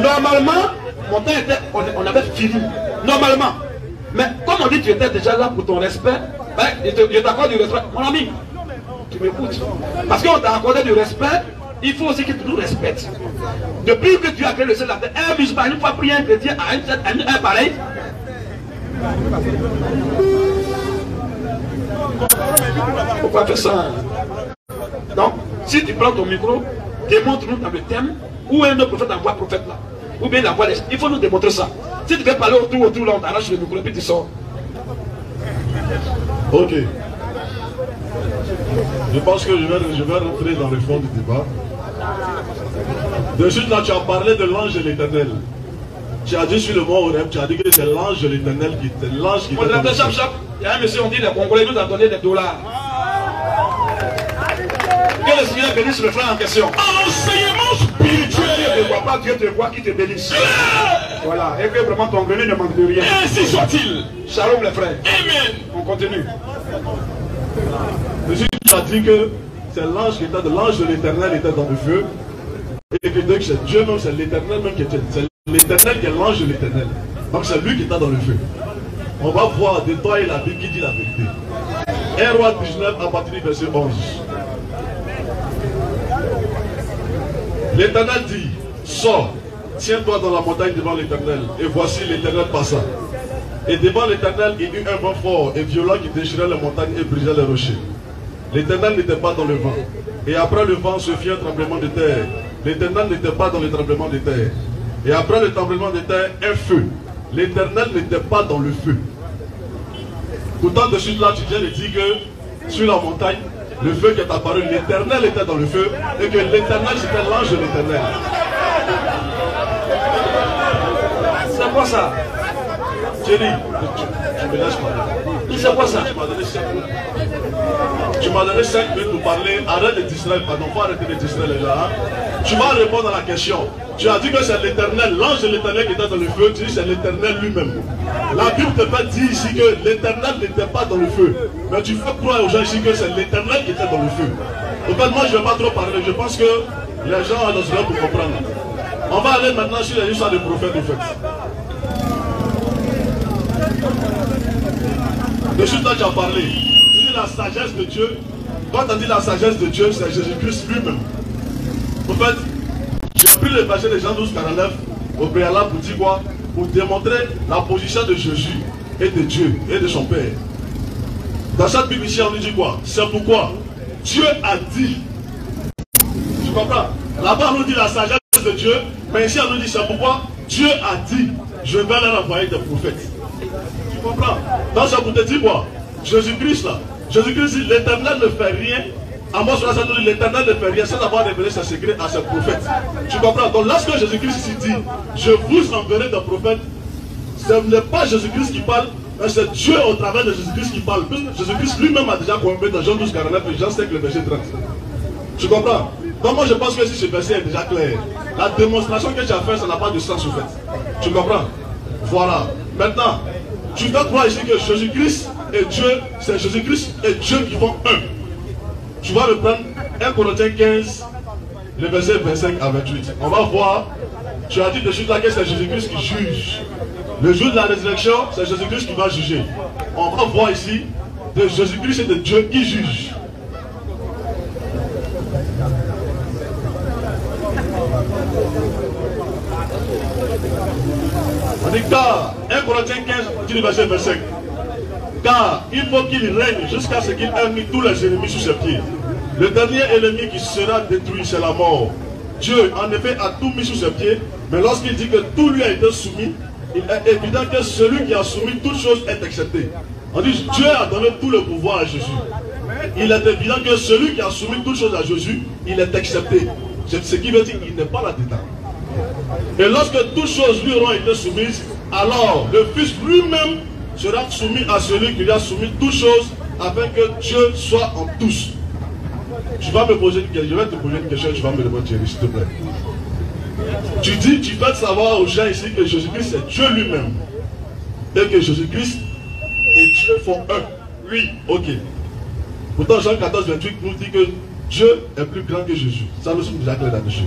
Normalement, mon temps était, on avait fini. Normalement. Mais comme on dit tu étais déjà là pour ton respect, ben, je t'accorde du respect. Mon ami, tu m'écoutes. Parce qu'on t'a accordé du respect, il faut aussi que tu nous respectes. Depuis que tu as créé le ciel de la terre, un musulman, une fois pris un chrétien à un pareil. Pourquoi faire ça? Donc, si tu prends ton micro, démontre-nous dans le thème où est notre prophète envoie prophète là. Ou bien il envoie les... Il faut nous démontrer ça. Si tu veux parler autour là, on t'arrache le micro et puis tu sors.
Ok. Je pense que je vais rentrer dans le fond du débat. De suite là, tu as parlé de l'ange de l'éternel. Tu as dit sur le mot Horeb, tu as dit que c'est l'ange de l'éternel qui était l'ange qui était.
Il y a un monsieur, on dit les Congolais nous a donné des dollars. Que le Seigneur bénisse le frère en question.
Enseignement spirituel.
Dieu ne voit pas, Dieu te voit qui te bénisse. Voilà, et que vraiment ton grenier ne manque de rien.
Ainsi soit-il.
Shalom les frères.
Amen.
On continue.
a dit que c'est l'ange de l'éternel était dans le feu. Et que donc c'est Dieu même, c'est l'éternel même qui était. C'est l'éternel qui est l'ange de l'éternel. Donc c'est lui qui était dans le feu. On va voir de toi et la Bible qui dit la vérité. 1 Roi 19 à partir du verset 11. L'éternel dit, sors, tiens-toi dans la montagne devant l'éternel. Et voici l'éternel passa. Et devant l'éternel, il y eut un vent fort et violent qui déchirait les montagnes et brisait les rochers. L'éternel n'était pas dans le vent. Et après le vent se fit un tremblement de terre. L'éternel n'était pas dans le tremblement de terre. Et après le tremblement de terre, un feu. L'éternel n'était pas dans le feu. Pourtant, de suite là, tu viens de dire que sur la montagne, le feu qui est apparu, l'éternel était dans le feu. Et que l'éternel, c'était l'ange de l'éternel.
C'est quoi ça?
Thierry, tu me laisses parler.
C'est quoi ça?
Tu m'as donné 5 minutes pour parler. Arrête de distraire, pardon, faut arrêter de distraire les gens. Hein? Tu vas répondre à la question. Tu as dit que c'est l'éternel, l'ange de l'éternel qui était dans le feu. Tu dis que c'est l'éternel lui-même. La Bible te fait dire ici que l'éternel n'était pas dans le feu. Mais tu fais croire aux gens ici que c'est l'éternel qui était dans le feu. En fait, moi je ne vais pas trop parler. Je pense que les gens ont besoin pour comprendre. On va aller maintenant sur les histoires des prophètes en fait. De suite là tu as parlé. La sagesse de Dieu, quand on dit la sagesse de Dieu, c'est Jésus-Christ lui-même. En fait, j'ai pris le verset de Jean 12, 49 au préalable pour dire quoi? Pour démontrer la position de Jésus et de Dieu et de son Père. Dans cette Bible ici, on nous dit quoi? C'est pourquoi Dieu a dit. Tu comprends? Là-bas, on nous dit la sagesse de Dieu, mais ici, on nous dit c'est pourquoi Dieu a dit, je vais leur envoyer des prophètes. Tu comprends? Donc, c'est pour te dire quoi? Jésus-Christ là. Jésus-Christ dit l'éternel ne fait rien. À moi, sur la scène, l'éternel ne fait rien sans avoir révélé ses secrets à ses prophètes. Tu comprends? Donc, lorsque Jésus-Christ ici dit je vous enverrai des prophètes, ce n'est pas Jésus-Christ qui parle, mais c'est Dieu au travers de Jésus-Christ qui parle. Jésus-Christ lui-même a déjà convaincu dans Jean 12, 49 et Jean 5, le verset 30. Tu comprends? Donc, moi, je pense que si ce verset est déjà clair, la démonstration que tu as faite, ça n'a pas de sens, en fait. Tu comprends? Voilà. Maintenant, tu dois croire ici que Jésus-Christ et Dieu, c'est Jésus-Christ et Dieu qui font un. Tu vas me prendre 1 Corinthiens 15, le verset 25 à 28. On va voir, tu as dit de suite là que c'est Jésus-Christ qui juge. Le jour de la résurrection, c'est Jésus-Christ qui va juger. On va voir ici de Jésus-Christ et de Dieu qui juge. On dit car, 1 Corinthiens 15, dit le verset 25. Car il faut qu'il règne jusqu'à ce qu'il ait mis tous les ennemis sous ses pieds. Le dernier ennemi qui sera détruit, c'est la mort. Dieu, en effet, a tout mis sous ses pieds, mais lorsqu'il dit que tout lui a été soumis, il est évident que celui qui a soumis toutes choses est accepté. On dit Dieu a donné tout le pouvoir à Jésus. Il est évident que celui qui a soumis toutes choses à Jésus, il est accepté. C'est ce qui veut dire qu'il n'est pas là-dedans. Et lorsque toutes choses lui auront été soumises, alors le Fils lui-même sera soumis à celui qui lui a soumis toutes choses, afin que Dieu soit en tous. Je vais te poser une question, tu vas me répondre, Thierry, s'il te plaît. Tu dis, tu fais savoir aux gens ici que Jésus-Christ c'est Dieu lui-même. Et que Jésus-Christ et Dieu font un. Oui, ok. Pourtant, Jean 14, 28 nous dit que Dieu est plus grand que Jésus. Ça nous sommes déjà clairs là-dessus.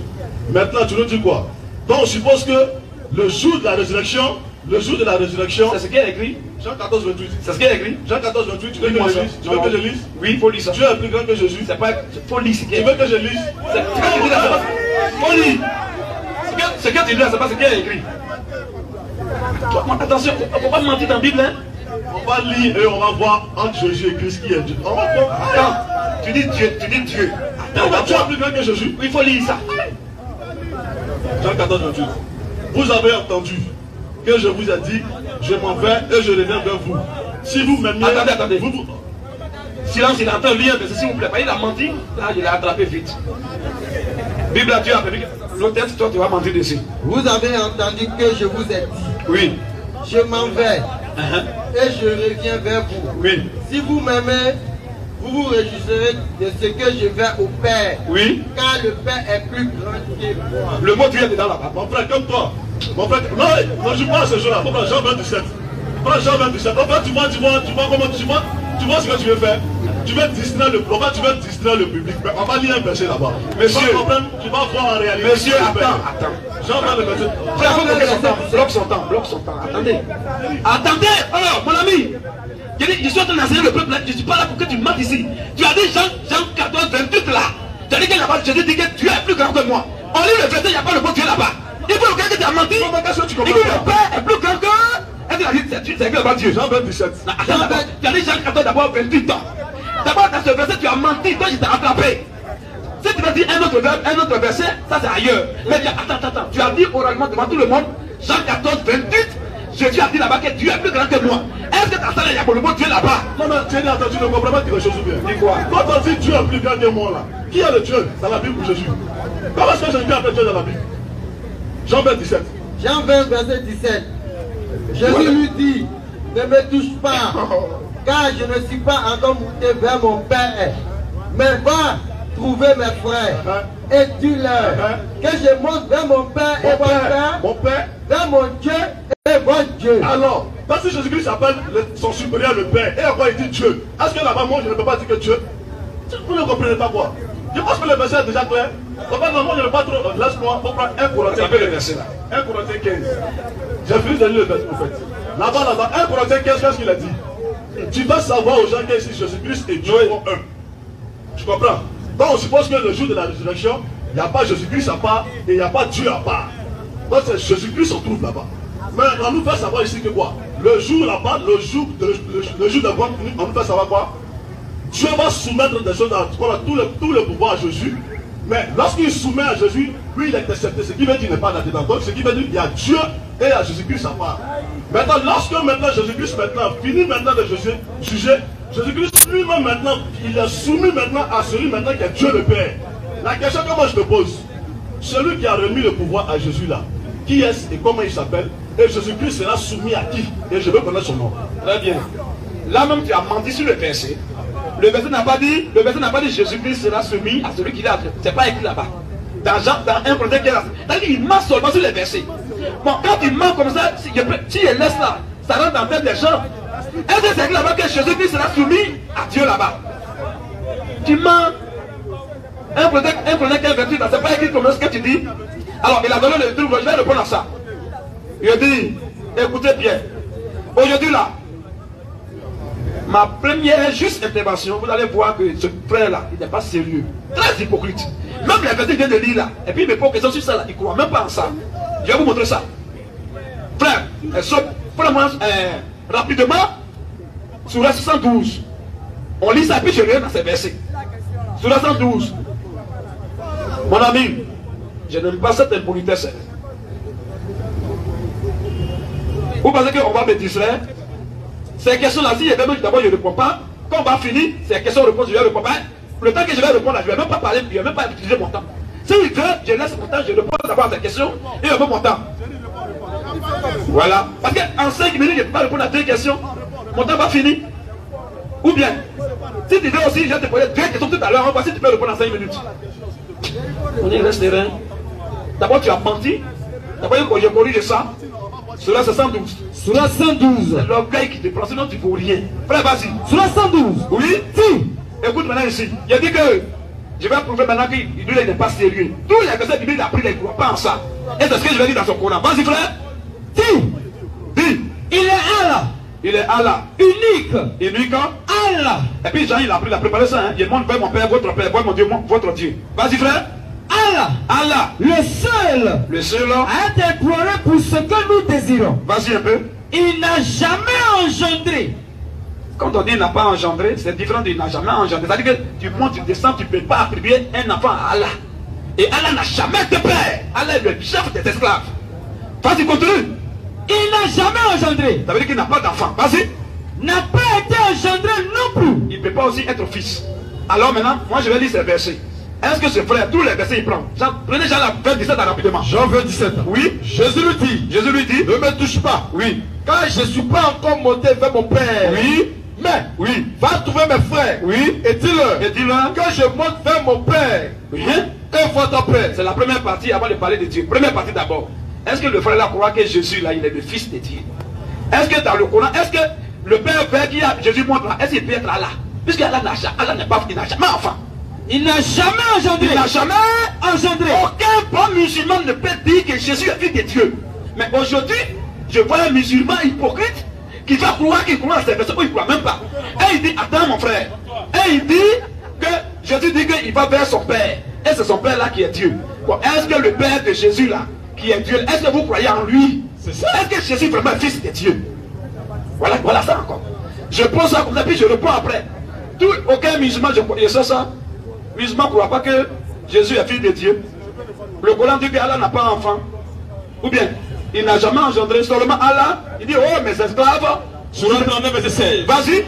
Maintenant, tu nous dis quoi? Donc, on suppose que le jour de la résurrection,
c'est ce qui est écrit.
Jean 14, 28.
C'est ce qui est écrit.
Jean 14, 28, tu veux que je lise? Tu veux que je lise?
Oui, il faut lire ça.
Dieu est plus grand que Jésus.
C'est pas. Faut lire ce qui est.
Tu veux que je lise?
Faut lire. Ce que tu lis là, c'est pas ce qui est écrit. Attention, on ne faut pas mentir dans la Bible. Hein?
On va lire et on va voir entre Jésus et Christ qui est Dieu. On va voir.
Attends, tu dis Dieu, Attends,
tu es plus grand que Jésus?
Il faut lire ça.
Jean 14, 28. Vous avez entendu que je vous ai dit, je m'en vais et je reviens vers vous. Si vous m'aimez...
Attendez. Silence, il entend lire, mais s'il vous plaît, il a menti. Là, il a attrapé vite. Bible à Dieu a permis. L'autre texte, toi, tu vas mentir dessus.
Vous avez entendu que je vous ai dit.
Oui.
Je m'en vais et je reviens vers vous.
Oui.
Si vous m'aimez, vous vous réjouirez de ce que je vais au Père.
Oui.
Car le Père est plus grand que moi.
Le mot Dieu est dedans là-bas.
Mon frère, comme toi. Mon frère, non, je parle ce jour-là. Jean 27. Prends Jean 27. En fait, tu vois ce que tu veux faire. Tu veux distraire le public. Mais on va lire un verset là-bas.
Monsieur,
tu vas voir en réalité.
Monsieur, attends.
J'envoie le verset.
Frère, faut bloque son temps. Attendez. Alors, mon ami, je suis en train d'enseigner le peuple là. Je ne suis pas là pour que tu me mentes ici. Tu as dit Jean 14, 28 là. Tu as dit que là-bas, Jésus dit que Dieu est plus grand que moi. On lit le verset, il n'y a pas le mot Dieu là-bas. Il faut le gars que tu as menti. Il dit que le Père est plus grand que. Est-ce que tu as dit c'est écrit devant Dieu?
Jean 17.
Tu as dit Jean 14 d'abord 28 ans. D'abord dans ce verset tu as menti, toi je t'ai rattrapé. Si tu veux dire un autre verset, ça c'est ailleurs. Mais attends, tu as dit oralement devant tout le monde, Jean 14, 28, Jésus a dit là-bas que Dieu est plus grand que moi. Est-ce que ta salle il y a pour le mot Dieu là-bas?
Non, tu as entendu, tu ne comprends pas quelque chose ou bien?
Dis quoi?
Quand on dit Dieu est plus grand que moi là, qui est le Dieu dans la Bible pour Jésus? Comment est-ce que Jésus appelle Dieu dans la Bible? Jean 20, 17.
Jean 20, verset 17. Jésus lui dit, ne me touche pas, car je ne suis pas encore monté vers mon Père. Mais va trouver mes frères et dis-leur que je monte vers mon Père et votre Père, vers mon Dieu et votre Dieu.
Alors, parce que Jésus-Christ s'appelle son supérieur le Père, et encore il dit Dieu. Est-ce que là-bas, moi je ne peux pas dire que Dieu? Vous ne comprenez pas quoi? Je pense que le verset est déjà clair. Non, moi je ne veux pas trop. Laisse-moi, on prend 1 Corinthiens 15. 1 Corinthiens 15. J'ai fini de lire le verset en fait. Là-bas, 1 Corinthiens 15, qu'est-ce qu'il a dit? Tu vas savoir aux gens qu'ici Jésus-Christ et Dieu sont un. Tu comprends? Donc on suppose que le jour de la résurrection, il n'y a pas Jésus-Christ à part et il n'y a pas Dieu à part. Donc c'est Jésus-Christ se trouve là-bas. Mais on nous fait savoir ici que quoi? Le jour là-bas, le jour de quoi? On nous fait savoir quoi? Dieu va soumettre des choses à tout le pouvoir à Jésus. Mais lorsqu'il soumet à Jésus, lui il est accepté. Ce qui veut dire qu'il n'est pas là-dedans. Donc ce qui veut dire qu'il y a Dieu et il y a Jésus-Christ à part. Maintenant, lorsque Jésus-Christ finit maintenant de juger, Jésus-Christ lui-même maintenant, il est soumis maintenant à celui maintenant qui est Dieu le Père. La question que moi je te pose, celui qui a remis le pouvoir à Jésus là, qui est-ce et comment il s'appelle? Et Jésus-Christ sera soumis à qui? Et je veux connaître son nom.
Très bien. Là même tu as menti sur le verset. Le verset n'a pas dit Jésus-Christ sera soumis à celui qui l'a. C'est pas écrit là-bas. Dans 1 Corinthiens 15, il ment seulement sur les versets. Bon, quand il ment comme ça, si il laisse là, ça rentre dans la tête des gens. Est-ce que c'est écrit là-bas que Jésus-Christ sera soumis à Dieu là-bas? Tu mens. 1 Corinthiens 15, 28, c'est pas écrit comme ce que tu dis. Alors, il a donné le truc, je vais répondre à ça. Il a dit, écoutez bien, aujourd'hui là, ma première juste intervention, vous allez voir que ce frère-là, il n'est pas sérieux. Très hypocrite. Même les versets qu'il vient de lire là, et puis il me pose question sur ça là, il ne croit même pas en ça. Je vais vous montrer ça. Frère, prenez-moi rapidement, sur la 72. On lit ça et puis je reviens dans ces versets. Sur la 112. Mon ami, je n'aime pas cette impolitesse. Vous pensez qu'on va me distraire? Ces questions-là, si d'abord je ne réponds pas, quand on va finir, ces questions-réponses, je ne réponds pas. Le temps que je vais répondre, je ne vais même pas parler, je ne vais même pas utiliser mon temps. Si il veut, je laisse mon temps, je réponds d'abord à ces questions et je veux mon temps. Voilà. Parce qu'en 5 minutes, je ne peux pas répondre à 2 questions. Mon temps va finir. Ou bien, si tu veux aussi, je vais te poser 2 questions tout à l'heure, on va voir si tu peux répondre en 5 minutes. On est resté rien. D'abord, tu as menti. D'abord, je corrige ça. Sur la 112.
Sur la 112.
C'est l'orgueil qui te prend, sinon tu ne vaux rien. Frère, vas-y.
Sur la 112.
Oui? Si. Écoute maintenant ici. Il a dit que je vais prouver maintenant qu'il n'est pas sérieux. Tous les versets bibliques, il a pris, il ne croit pas en ça. Et c'est ce que je vais dire dans son Coran. Vas-y, frère.
Si.
Dis.
Il est Allah.
Il est Allah.
Unique.
Unique.
Allah.
Et puis Jean, il a préparé ça. Hein. Il demande vers mon Père, votre Père, vers mon Dieu, votre Dieu. Vas-y, frère.
Allah.
Allah.
Le seul a été imploré pour ce que nous désirons.
Vas-y un peu.
Il n'a jamais engendré.
Quand on dit il n'a pas engendré, c'est différent de il n'a jamais engendré. C'est-à-dire que tu montes, tu descends, tu ne peux pas attribuer un enfant à Allah. Et Allah n'a jamais de père. Allah est le chef des esclaves. Vas-y, continue.
Il n'a jamais engendré.
Ça veut dire qu'il n'a pas d'enfant. Vas-y.
N'a pas été engendré non plus.
Il ne peut pas aussi être fils. Alors maintenant, moi je vais lire ces versets. Est-ce que ce frère, tous les versets il prend? Prenez Jean 27 rapidement.
Jean 17.
Oui.
Jésus lui dit,
ne
me touche pas.
Oui.
Car je ne suis pas encore monté vers mon Père.
Oui.
Mais,
oui.
Va trouver mes frères.
Oui.
Et dis-leur que je monte vers mon Père.
Oui.
Et votre Père.
C'est la première partie avant de parler de Dieu. Première partie d'abord. Est-ce que le frère là croit que Jésus là, il est le fils de Dieu? Est-ce que dans le Coran, est-ce que le Père qui a Jésus montre là, est-ce qu'il peut être là? Puisque Allah n'est pas, il n'a jamais enfant.
Il n'a jamais engendré.
Il n'a jamais
engendré.
Aucun bon musulman ne peut dire que Jésus est fils de Dieu. Mais aujourd'hui, je vois un musulman hypocrite qui va croire qu'il croit à ces personnes où il ne croit même pas. Et il dit, attends mon frère. Et il dit que Jésus dit qu'il va vers son Père. Et c'est son Père là qui est Dieu. Bon, est-ce que le Père de Jésus là, qui est Dieu, est-ce que vous croyez en lui? Est-ce que Jésus est vraiment fils de Dieu? Voilà ça encore. Je pose ça comme ça, puis je réponds après. Aucun musulman, je sais ça. Musulman ne croit pas que Jésus est fils de Dieu. Le Coran dit qu'Allah n'a pas d'enfant. Ou bien, il n'a jamais engendré seulement Allah. Il dit, oh mes esclaves.
Sur le 39 verset 16.
Vas-y.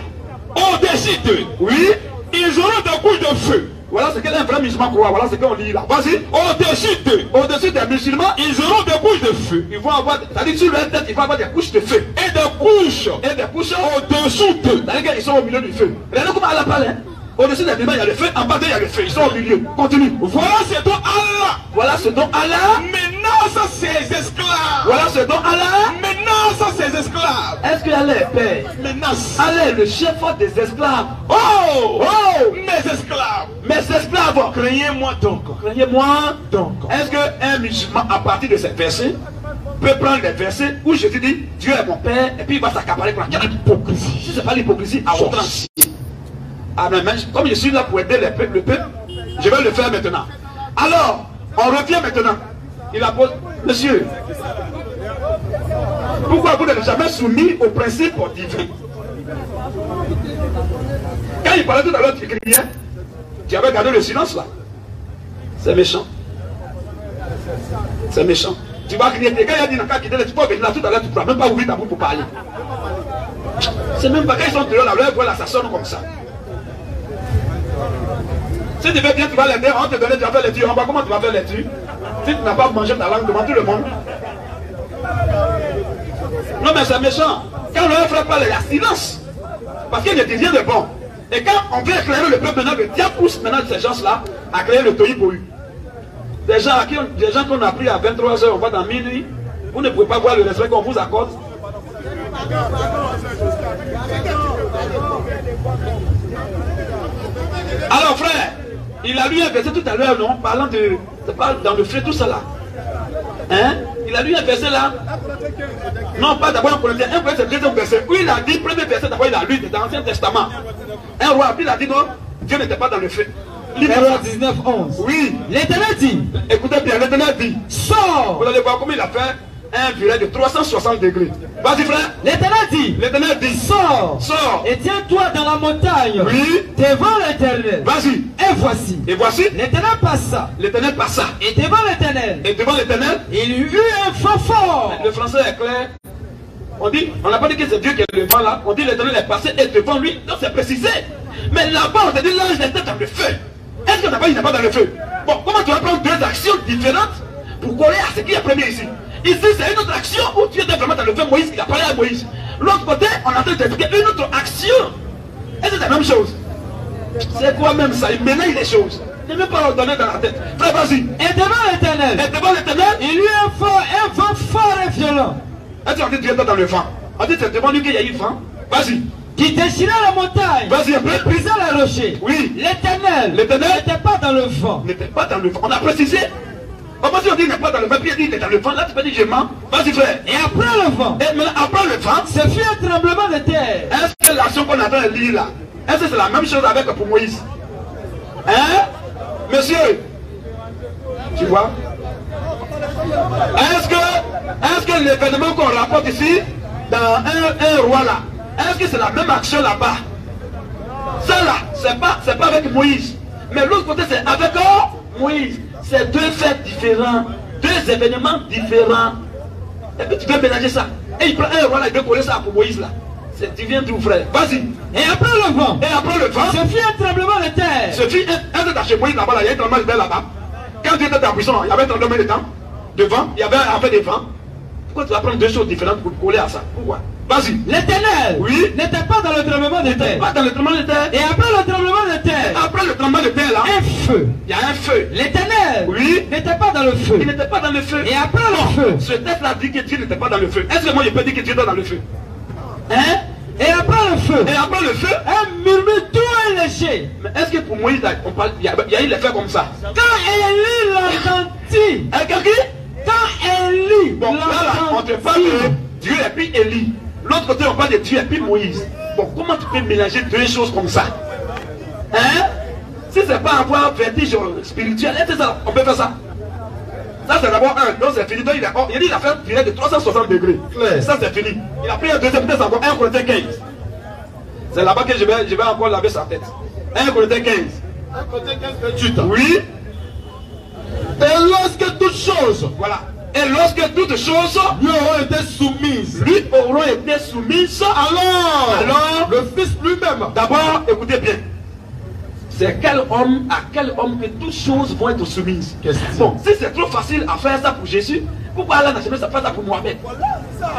Au-dessus d'eux,
Oui.
ils auront des couches de feu.
Voilà ce qu'un vrai musulman croit. Voilà ce qu'on lit là. Vas-y.
Au-dessus d'eux,
Au-dessus des musulmans,
ils auront des couches de feu.
ils vont avoir, c'est-à-dire sur leur tête, ils vont avoir des couches de feu.
Et des couches
Et des couches
au-dessous d'eux.
c'est-à-dire qu'ils sont au milieu du feu. Regardez comment Allah parle. Hein? Au-dessus des musulmans, il y a le feu. En bas d'eux, il y a le feu. Ils sont au milieu. Continue.
Voilà ce dont Allah
Voilà ce dont Allah.
menace ses esclaves.
Voilà ce dont Allah.
Menace ses esclaves.
Est-ce que Allah est père?
Menace.
Allah est le chef des esclaves.
Oh,
Oh!
mes esclaves.
Mes esclaves,
Craignez-moi donc.
craignez-moi.
Donc.
Est-ce qu'un musulman, à partir de ces versets, peut prendre les versets où Jésus dit Dieu est mon père, et puis il va s'accaparer pour quelle hypocrisie? Si ce n'est pas l'hypocrisie, à outrance. Ah, mais comme je suis là pour aider le peuple, je vais le faire maintenant. Alors, on revient maintenant. Il a posé, monsieur, pourquoi vous n'êtes jamais soumis au principe divin? Quand il parlait tout à l'heure, tu criais, tu avais gardé le silence là. C'est méchant. C'est méchant. Tu vas crier, quand il a dit tu peux venir là tout à l'heure, tu ne pourras même pas ouvrir ta bouche pour parler. C'est même pas quand ils sont dehors là, leur voix là, ça sonne comme ça. Si tu veux bien, tu vas l'aider, on te donne, tu vas faire les tues. Comment tu vas faire les tues? Si tu n'as pas mangé ta langue devant tout le monde. Non mais c'est méchant. Quand le frère parle, il y a silence. Parce qu'il ne dit rien de bon. Et quand on veut éclairer le peuple maintenant, le diable pousse maintenant ces gens-là à créer le tohu-bohu. Des gens qu'on a pris à 23 h, on va dans minuit. Vous ne pouvez pas voir le respect qu'on vous accorde. Alors frère, il a lu un verset tout à l'heure, non? Parlant de... C'est pas dans le feu, tout ça là. Hein? Il a lu un verset là. Non, pas d'abord un Corinthiens. Un verset, deuxième verset. Où il a dit, premier verset, d'abord il a lu dans l'Ancien Testament. Un roi, puis il a dit non, Dieu n'était pas dans le feu.
Hébreux 19, 11.
Oui.
L'Éternel dit,
Écoutez bien, l'Éternel dit,
sors.
vous allez voir comment il a fait un virage de 360 degrés. Vas-y frère.
L'Éternel dit,
L'Éternel dit,
sors.
sors.
Et tiens-toi dans la montagne.
Oui.
Devant l'Éternel.
Vas-y.
Et voici.
Et voici,
L'Éternel passa.
l'Éternel passa.
Et devant l'Éternel,
Et devant l'Éternel,
il y eut un vent fort.
le français est clair. On n'a pas dit que c'est Dieu qui est le vent là. On dit l'Éternel est passé et devant lui. Donc c'est précisé. Mais là-bas, on te dit l'ange était dans le feu. Est-ce qu'on n'a pas dit qu'il n'est pas dans le feu? Bon, comment tu vas prendre deux actions différentes pour coller à ce qui est premier ici? Ici, c'est une autre action où tu étais vraiment dans le feu. Moïse, il a parlé à Moïse. L'autre côté, on est en train d'expliquer une autre action. Est-ce que c'est la même chose? C'est quoi même ça? Il mélange les choses. Ne même pas ordonner dans la tête. Frère, vas-y.
Et devant l'Éternel,
Et devant l'Éternel,
il y eut un vent fort et violent
est-ce qu'on dit Dieu était dans le vent? On dit c'est devant lui qu'il y a eu vent. Vas-y.
qui déchira la montagne
Vas-y un peu.
et brisa la rocher.
Oui.
L'Éternel
L'Éternel
n'était pas dans le vent.
n'était pas dans le vent. On a précisé. Comment si on dit il n'est pas dans le vent, puis il dit il est dans le vent, là tu peux dire je mens. Vas-y frère.
Et après le vent,
Et maintenant après le vent,
ce fut un tremblement de terre.
est-ce que l'action qu'on est en train de lire là, est-ce que c'est la même chose avec pour Moïse? Hein? Monsieur? Tu vois? Est-ce que l'événement qu'on rapporte ici, dans un roi là, est-ce que c'est la même action là-bas? Ça là, c'est pas avec Moïse. Mais l'autre côté, c'est avec Moïse. C'est deux faits différents, deux événements différents. Et puis tu peux mélanger ça. Et il prend un roi là, il veut coller ça pour Moïse là. Tu viens d'où frère? Vas-y.
Et après le vent,
Et après le vent,
ce fut un tremblement de terre.
ce fut un chez Moïse là-bas, il y a un tremblement de terre là-bas. Quand Dieu était en prison, il y avait un tremblement de terre. Devant, il y avait en fait des vents. Pourquoi tu vas prendre deux choses différentes pour coller à ça? Pourquoi? Vas-y.
L'Éternel
Oui.
n'était pas dans le tremblement de terre.
Pas dans le tremblement de terre.
Et après le tremblement de terre,
Après le tremblement de terre là,
un feu.
il y a un feu.
L'Éternel
Oui.
n'était pas dans le feu.
Il n'était pas dans le feu.
Et après le feu,
Ce texte là dit que Dieu n'était pas dans le feu. Est-ce que moi je peux dire que Dieu était dans le feu? Hein?
Et après le feu,
un
murmure tout léger.
Mais est-ce que pour Moïse, il y a eu l'effet comme ça?
Quand Élie l'entendit, quand Élie
bon, là, on te parle de Dieu et puis Élie. L'autre côté, on parle de Dieu et puis Moïse. Bon, comment tu peux mélanger deux choses comme ça? Hein? Si c'est pas avoir vertige spirituel, on peut faire ça. Ça c'est d'abord un, donc c'est fini. Donc il a fait une durée de 360 degrés. Ça c'est fini. Il a pris un deuxième test encore, 1 Corinthiens 15. C'est là-bas que je vais encore laver sa tête. 1 Corinthiens 15.
1 Corinthiens 15, 28.
Oui.
Et lorsque toutes choses,
voilà. Et lorsque toutes choses
lui auront été soumises,
alors
le Fils lui-même.
D'abord, écoutez bien. C'est à quel homme que toutes choses vont être soumises. Bon, si c'est trop facile à faire ça pour Jésus, pourquoi Allah n'a jamais fait ça pour Mohamed?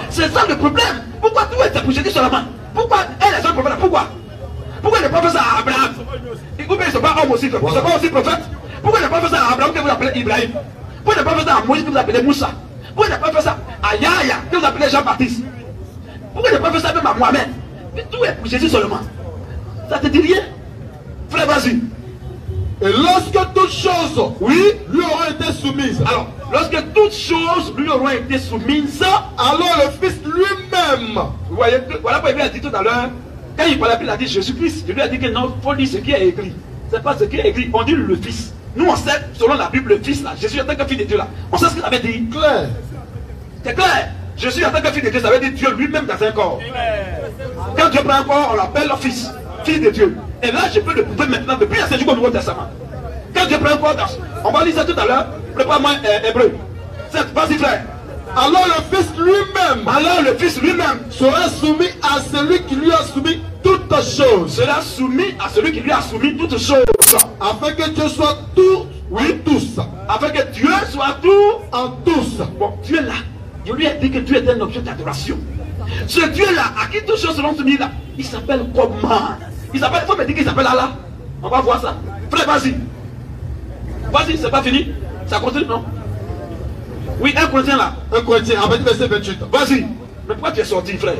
C'est ça le problème. Pourquoi tout est pour Jésus seulement? Pourquoi elle est seule prophète? Pourquoi il n'a pas fait ça à Abraham? Ou bien ils ne sont pas hommes aussi, ils ne sont pas aussi prophètes. Pourquoi il n'a pas fait ça à Abraham que vous appelez Ibrahim? Pourquoi il n'a pas fait ça à Moïse que vous appelez Moussa? Pourquoi il n'a pas fait ça à Yahya que vous appelez Jean-Baptiste? Pourquoi il n'a pas fait ça même à Mohamed? Mais tout est pour Jésus seulement. Ça te dit rien? Frère, vas-y.
Et lorsque toutes choses,
oui,
lui auront été soumises.
Alors, lorsque toutes choses lui auront été soumises,
alors le Fils lui-même.
Vous voyez, voilà pourquoi il a dit tout à l'heure, quand il parlait, il a dit Jésus-Christ. Je lui ai dit que non, il faut lire ce qui est écrit. Ce n'est pas ce qui est écrit, on dit le Fils. Nous, on sait, selon la Bible, le Fils, là, Jésus en tant que fils de Dieu, là, on sait ce qu'il avait dit.
Clair.
C'est clair. Jésus en tant que fils de Dieu, ça veut dire Dieu lui-même dans un corps. Quand Dieu prend un corps, on l'appelle le Fils, fils de Dieu. Et là, je peux le prouver maintenant depuis la Saint-Jour au Nouveau Testament. Quand Dieu prend un corps, on va lire ça tout à l'heure. Prépare-moi Hébreu. Vas-y, frère.
Alors le Fils lui-même
sera
soumis à celui qui lui a soumis toutes choses.
Sera soumis à celui qui lui a soumis toutes choses.
Afin que Dieu soit tout,
oui,
tous.
Afin que Dieu soit tout
en tous.
Bon, Dieu là, je lui ai dit que Dieu est un objet d'adoration. Ce Dieu-là, à qui toutes choses seront soumises là, il s'appelle comment? Il faut me dire qu'il s'appelle Allah. On va voir ça. Frère, vas-y. Vas-y, c'est pas fini. Ça continue, non? Oui, un Corinthien là.
Un Corinthien, avec verset 28.
Vas-y. Mais pourquoi tu es sorti, frère?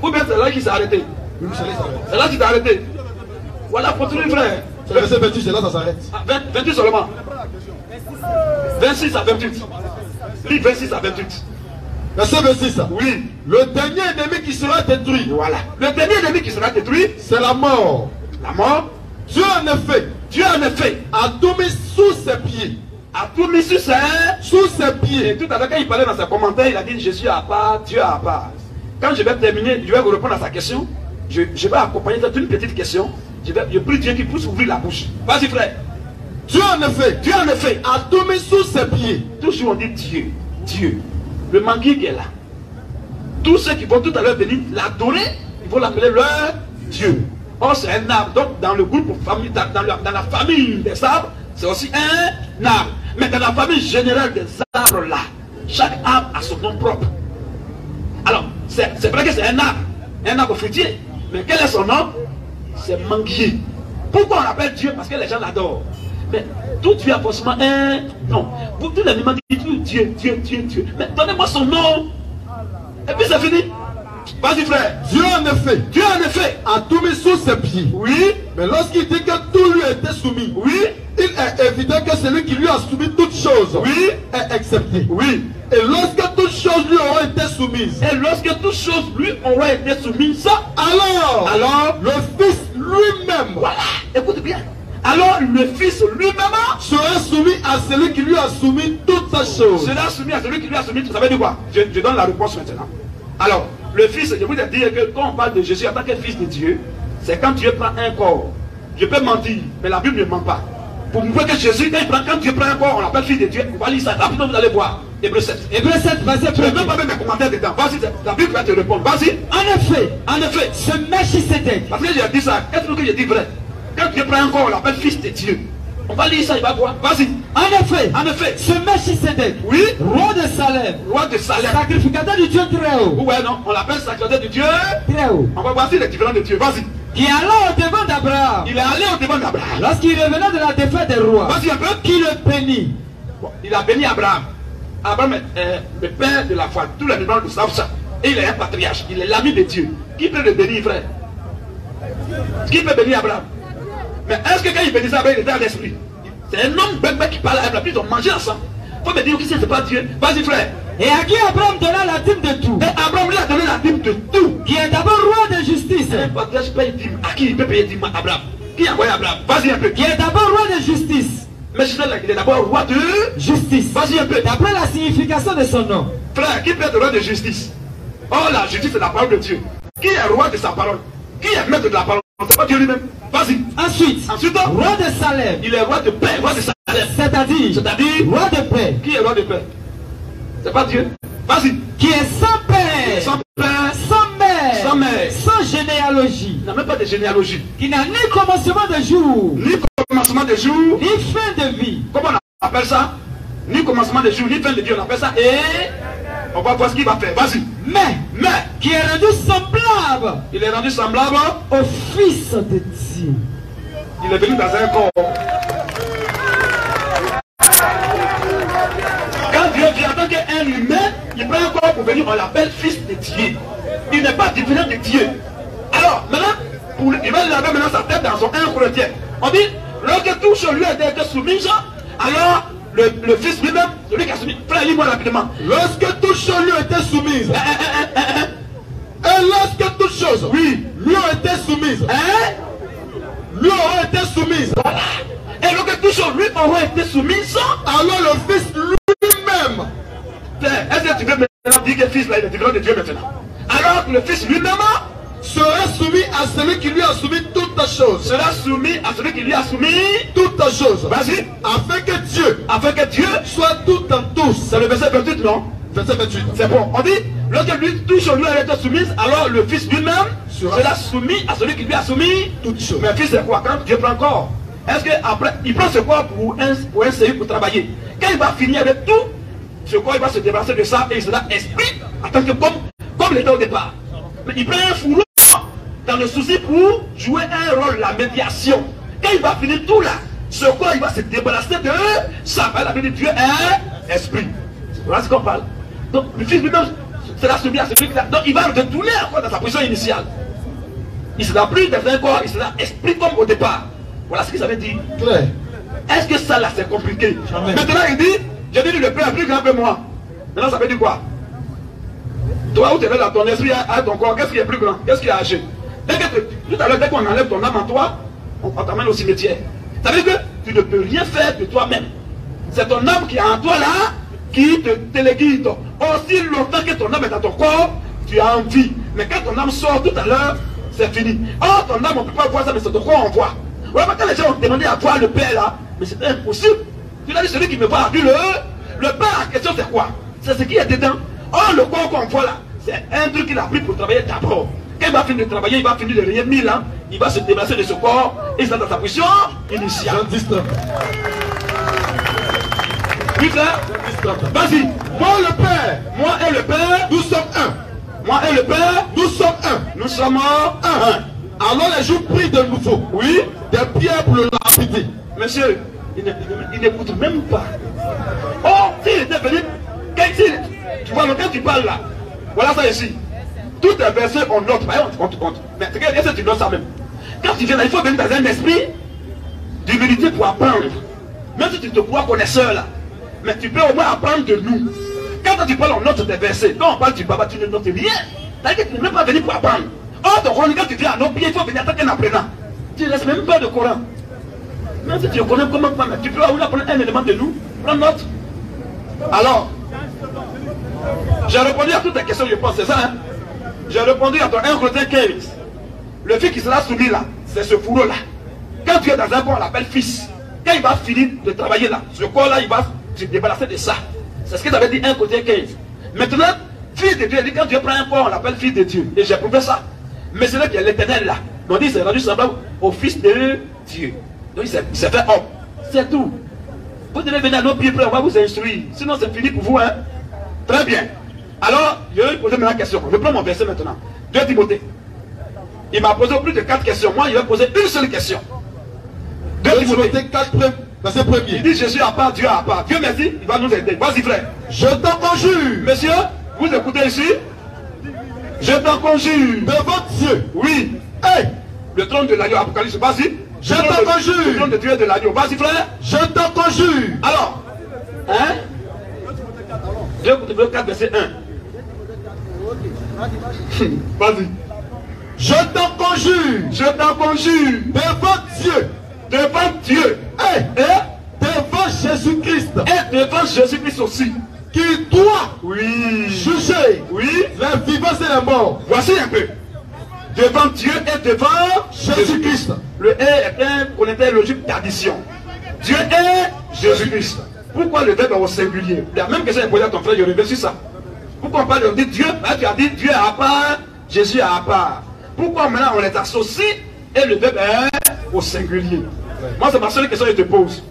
Ou bien c'est là qui s'est arrêté? C'est là qui s'est arrêté. Voilà, continue, frère.
C'est le verset 28, c'est là ça s'arrête.
28 seulement. 26 à 28. Lis 26 à 28.
Verset 26.
Oui.
Le dernier ennemi qui sera détruit.
Voilà. Le dernier ennemi qui sera détruit,
c'est la mort.
La mort.
Dieu en effet a tout mis sous ses pieds.
A tout mis sous ses pieds. Et tout à l'heure, quand il parlait dans ses commentaires, il a dit Jésus à part, Dieu à part. Quand je vais terminer, je vais vous répondre à sa question. Je vais accompagner ça d'une petite question. Je prie Dieu qui puisse ouvrir la bouche. Vas-y, frère.
Dieu en effet a tout mis sous ses pieds.
Toujours on dit Dieu. Dieu. Le manguier qui est là. Tous ceux qui vont tout à l'heure venir l'adorer, ils vont l'appeler leur Dieu. Or, c'est un arbre. Donc, dans le groupe famille, dans la famille des arbres, c'est aussi un arbre. Mais dans la famille générale des arbres là, chaque arbre a son nom propre. Alors, c'est vrai que c'est un arbre fruitier. Mais quel est son nom? C'est manguier. Pourquoi on l'appelle Dieu? Parce que les gens l'adorent. Mais tout Dieu a forcément un nom. Vous, tous les animaux disent Dieu, Dieu, Dieu, Dieu. Mais donnez-moi son nom. Et puis c'est fini. Vas-y, frère.
Dieu en effet a tout mis sous ses pieds.
Oui.
Mais lorsqu'il dit que tout lui était soumis,
oui,
il est évident que celui qui lui a soumis toutes choses,
oui,
est accepté.
Oui.
Et lorsque toutes choses lui auront été soumises, alors le Fils lui-même,
voilà, écoute bien. Alors le Fils lui-même
sera soumis à celui qui lui a soumis toutes ces choses.
Sera soumis à celui qui lui a soumis tout. Ça veut dire quoi? Je donne la réponse maintenant. Alors, le Fils, je vous ai dit que quand on parle de Jésus en tant que Fils de Dieu, c'est quand Dieu prend un corps. Je peux mentir, mais la Bible ne ment pas. Pour montrer que Jésus, quand Dieu prend un corps, on l'appelle Fils de Dieu. On va lire ça rapidement, vous allez voir. Hébreu 7.
Hébreu 7, verset 1.
Je ne vais pas mettre mes commentaires dedans. Vas-y, la Bible va te répondre. Vas-y.
En effet, ce Melchisédek.
Parce que j'ai dit ça, qu'est-ce que j'ai dit vrai? Quand Dieu prend un corps, on l'appelle Fils de Dieu. On va lire ça, il va voir. Vas-y.
En effet, ce Melchisédek,
oui,
roi de Salem, sacrificateur du Dieu très haut.
Ouais, non, on l'appelle sacrificateur du Dieu
très haut.
On va voir si les différents de Dieu. Vas-y.
Qui est allé au devant d'Abraham.
Il est allé au devant d'Abraham.
Lorsqu'il revenait de la défaite des rois.
Vas-y un peu.
Qui le bénit.
Bon, il a béni Abraham. Abraham est le père de la foi. Tous les musulmans le savent ça. Et il est un patriarche. Il est l'ami de Dieu. Qui peut le bénir, frère? Qui peut bénir Abraham? Mais est-ce que quand il bénissait Abraham, il était à l'esprit? C'est un homme bête qui parle à Abraham. Ils ont mangé ensemble. Il faut me dire que c'est pas Dieu. Vas-y, frère.
Et à qui Abraham donna la dîme de tout?
Et Abraham lui a donné la dîme de tout.
Qui est d'abord roi de justice.
Un patriarche paye dîme. À qui il peut payer dîme? Abraham. Qui a envoyé Abraham? Vas-y un peu.
Qui est d'abord roi de justice.
Mais je sais là qu'il est d'abord roi de
justice.
Vas-y un peu.
D'après la signification de son nom.
Frère, qui peut être roi de justice? Oh, la justice c'est la parole de Dieu. Qui est roi de sa parole? Qui est maître de la parole? C'est pas Dieu lui-même. Vas-y.
Ensuite, roi de Salem.
Il est roi de paix, roi de Salem.
C'est-à-dire roi de paix.
Qui est roi de paix? C'est pas Dieu. Vas-y.
Qui est sans père,
sans père,
sans mère,
sans mère,
sans généalogie.
Il n'a même pas de généalogie.
Qui n'a ni commencement de jour,
ni commencement de jour,
ni fin de vie.
Comment on appelle ça? Ni commencement de jour, ni fin de vie. On appelle ça. Et on va voir ce qu'il va faire. Vas-y.
Mais qui est rendu semblable.
Il est rendu semblable
au Fils de Dieu.
Il est venu dans un corps. Quand Dieu vient en tant qu'un humain, il prend un corps pour venir, on l'appelle Fils de Dieu. Il n'est pas différent de Dieu. Alors, maintenant, il va laver maintenant sa tête dans son 1 Corinthiens. On dit, lorsque tout sur lui a été soumis, alors le Fils lui-même, celui qui a soumis, frère, lis-moi rapidement.
Lorsque toute chose lui était soumise. Et lorsque toutes choses lui ont été soumises. Lui aura été soumise.
Voilà. Et lorsque toutes choses lui auront été soumises,
alors le Fils lui-même.
Est-ce que tu veux maintenant dire que le Fils là, il est différent de Dieu maintenant? Alors que le Fils lui-même
sera soumis à celui qui lui a soumis toutes choses.
Sera soumis à celui qui lui a soumis
toutes choses.
Vas-y.
Afin que Dieu
soit tout en tous. C'est le verset 28, non?
Verset 28.
C'est bon. On dit, lorsque lui, tout sur lui a été soumise, alors le Fils lui-même sera soumis à celui qui lui a soumis toutes choses. Mais le Fils c'est quoi? Quand Dieu prend corps, est-ce qu'après, il prend ce corps pour un séjour pour travailler? Quand il va finir avec tout, ce corps il va se débarrasser de ça et il sera esprit en tant que comme il était au départ. Mais il prend un fourreau dans le souci pour jouer un rôle, la médiation. Quand il va finir tout là, ce corps il va se débarrasser de ça. La vie de Dieu est esprit. Voilà ce qu'on parle. Donc le Fils lui-même sera soumis à ce truc là. Donc il va retourner encore dans sa position initiale. Il sera plus dans un corps, il sera esprit comme au départ. Voilà ce que ça veut dire. Est-ce que ça là c'est compliqué? Jamais. Maintenant il dit, j'ai dit le Père est plus grand que moi. Maintenant ça veut dire quoi? Toi où tu es dans ton esprit à ton corps, qu'est-ce qui est plus grand? Qu'est-ce qui est âgé? Tout à l'heure, dès qu'on enlève ton âme en toi, on t'amène au cimetière. Ça veut dire que tu ne peux rien faire de toi-même. C'est ton âme qui est en toi là, qui te téléguide. Aussi longtemps que ton âme est dans ton corps, tu as envie. Mais quand ton âme sort tout à l'heure, c'est fini. Oh, ton âme, on ne peut pas voir ça, mais c'est ton corps, on voit. Voilà, quand les gens ont demandé à voir le Père là, mais c'est impossible. Tu l'as dit, celui qui me voit, le Père, la question c'est quoi? C'est ce qui est dedans. Oh, le corps qu'on voit là, c'est un truc qu'il a pris pour travailler d'abord. Quand il va finir de travailler, il va finir de rien 1000 ans, il va se débarrasser de ce corps et il sera dans sa position initiale. Oui, frère? Vas-y.
Moi le Père.
Moi et le Père.
Nous sommes un.
Moi et le Père.
Nous sommes un.
Nous sommes un.
Alors les jours prient de nouveau.
Oui.
Des pierres pour le lapider.
Monsieur, il n'écoute même pas. Oh, s'il était venu, tu vois, quand tu parles là, voilà ça ici. Tout est versé, on note, on te compte. Mais est-ce que tu notes ça même? Quand tu viens là, il faut venir dans un esprit d'humilité pour apprendre. Même si tu te crois connaisseur là, mais tu peux au moins apprendre de nous. Quand tu parles, on note des versets. Quand on parle du baba, tu ne notes rien. C'est-à-dire que tu n'es même pas venu pour apprendre. Oh, ton Coran, quand tu viens à nos pieds, il faut venir en tant qu'un apprenant. Tu ne laisses même pas de Coran. Même si tu connais comment tu peux apprendre un élément de nous, prends note. Alors, j'ai répondu à toutes tes questions, je pense, c'est ça, hein? J'ai répondu à ton 1 Corinthiens 15. Le fils qui sera soumis là, c'est ce fourreau là. Quand tu es dans un corps, on l'appelle fils. Quand il va finir de travailler là, ce corps là, il va se débarrasser de ça. C'est ce que j'avais dit 1 Corinthiens 15. Maintenant, fils de Dieu, il dit quand Dieu prend un corps, on l'appelle fils de Dieu. Et j'ai prouvé ça. Mais c'est là qu'il y a l'éternel là. Donc il s'est rendu semblable au fils de Dieu. Donc il s'est fait homme. C'est tout. Vous devez venir à nos pieds, on va vous instruire. Sinon c'est fini pour vous, hein. Très bien. Alors, je vais lui poser maintenant la question. Je prends mon verset maintenant. 2 Timothée. Il m'a posé plus de 4 questions. Moi, il va poser une seule question. 2 Timothée 4, verset 1er. Il dit Jésus à part, Dieu à part. Dieu merci, il va nous aider. Vas-y, frère.
Je t'en conjure.
Monsieur, vous écoutez ici? Je t'en conjure.
devant Dieu.
Oui.
Hey,
Le trône de l'agneau, Apocalypse, vas-y.
je t'en conjure.
Le trône de Dieu et de l'agneau. Vas-y, frère.
Je t'en conjure.
Alors, hein? 2 Timothée 4, verset 1. Vas-y.
Je t'en conjure.
Je t'en conjure.
Devant Dieu.
Devant Dieu.
Hey,
Et,
devant Jésus-Christ.
et devant Jésus-Christ aussi.
Qui doit
Oui.
juger
Oui.
les vivants et les morts.
Voici un peu. Devant Dieu et devant
Jésus-Christ.
Le « est un connecteur logique d'addition. Dieu est Jésus-Christ. Pourquoi le verbe est au singulier? La même question est posée à ton frère, je reviens sur ça. Pourquoi on parle, on dit Dieu, tu as dit Dieu à part, Jésus à part. Pourquoi maintenant on les associe et le verbe est au singulier? Moi, c'est ma seule question que je te pose.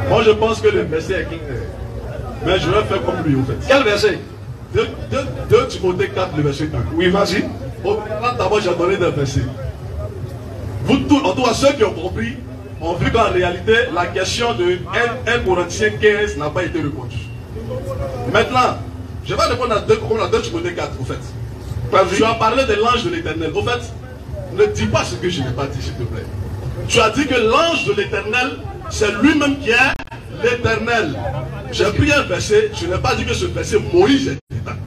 Moi, je pense que le verset est clair. Mais je vais faire comme lui, en fait.
Quel verset?
2 Timothée 4, le verset 2.
Oui, vas-y.
Là, d'abord, j'ai donné des versets. Vous tous, en tout cas, ceux qui ont compris, ont vu qu'en réalité, la question de 1 Corinthiens 15 n'a pas été répondue. Maintenant, je vais répondre à 2 Timothée 4, en fait. Tu as parlé de l'ange de l'éternel. En fait, ne dis pas ce que je n'ai pas dit, s'il te plaît. Tu as dit que l'ange de l'éternel, c'est lui-même qui est l'éternel. J'ai pris un verset, je n'ai pas dit que ce verset Moïse est l'éternel.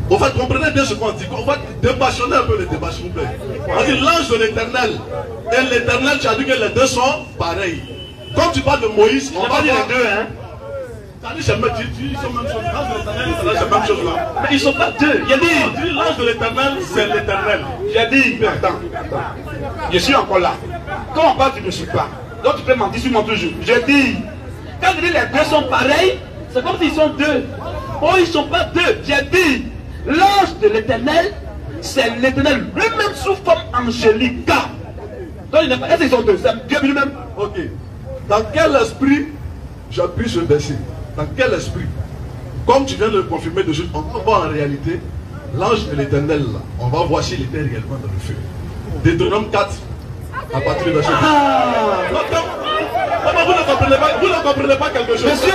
En fait, comprenez bien ce qu'on dit. En fait, dépassionnez un peu le débat, s'il vous plaît. On dit l'ange de l'éternel et l'éternel, tu as dit que les deux sont pareils. Quand tu parles de Moïse, on va dire les deux, hein. Tu as dit, ils sont même chose. L'ange de l'éternel, c'est la même chose là.
Mais ils ne sont pas deux. Il a dit,
l'ange de l'éternel, c'est l'éternel.
J'ai dit, attends. Je suis encore là. Quand on parle, tu ne suis pas. Donc tu peux mentir sur moi toujours. Je dis, quand je dis les deux sont pareils, c'est comme s'ils sont deux. Oh, ils ne sont pas deux. J'ai dit, l'ange de l'éternel, c'est l'éternel lui-même sous forme angélique. Donc il n'est pas. Est-ce qu'ils sont deux? C'est Dieu lui-même.
Ok. Dans quel esprit j'appuie ce verset? Dans quel esprit? Comme tu viens de le confirmer de suite, on va voir en réalité l'ange de l'éternel là. On va voir s'il était réellement dans le feu. Deutéronome 4, à partir du verset 2. Vous ne comprenez pas quelque chose.
Monsieur,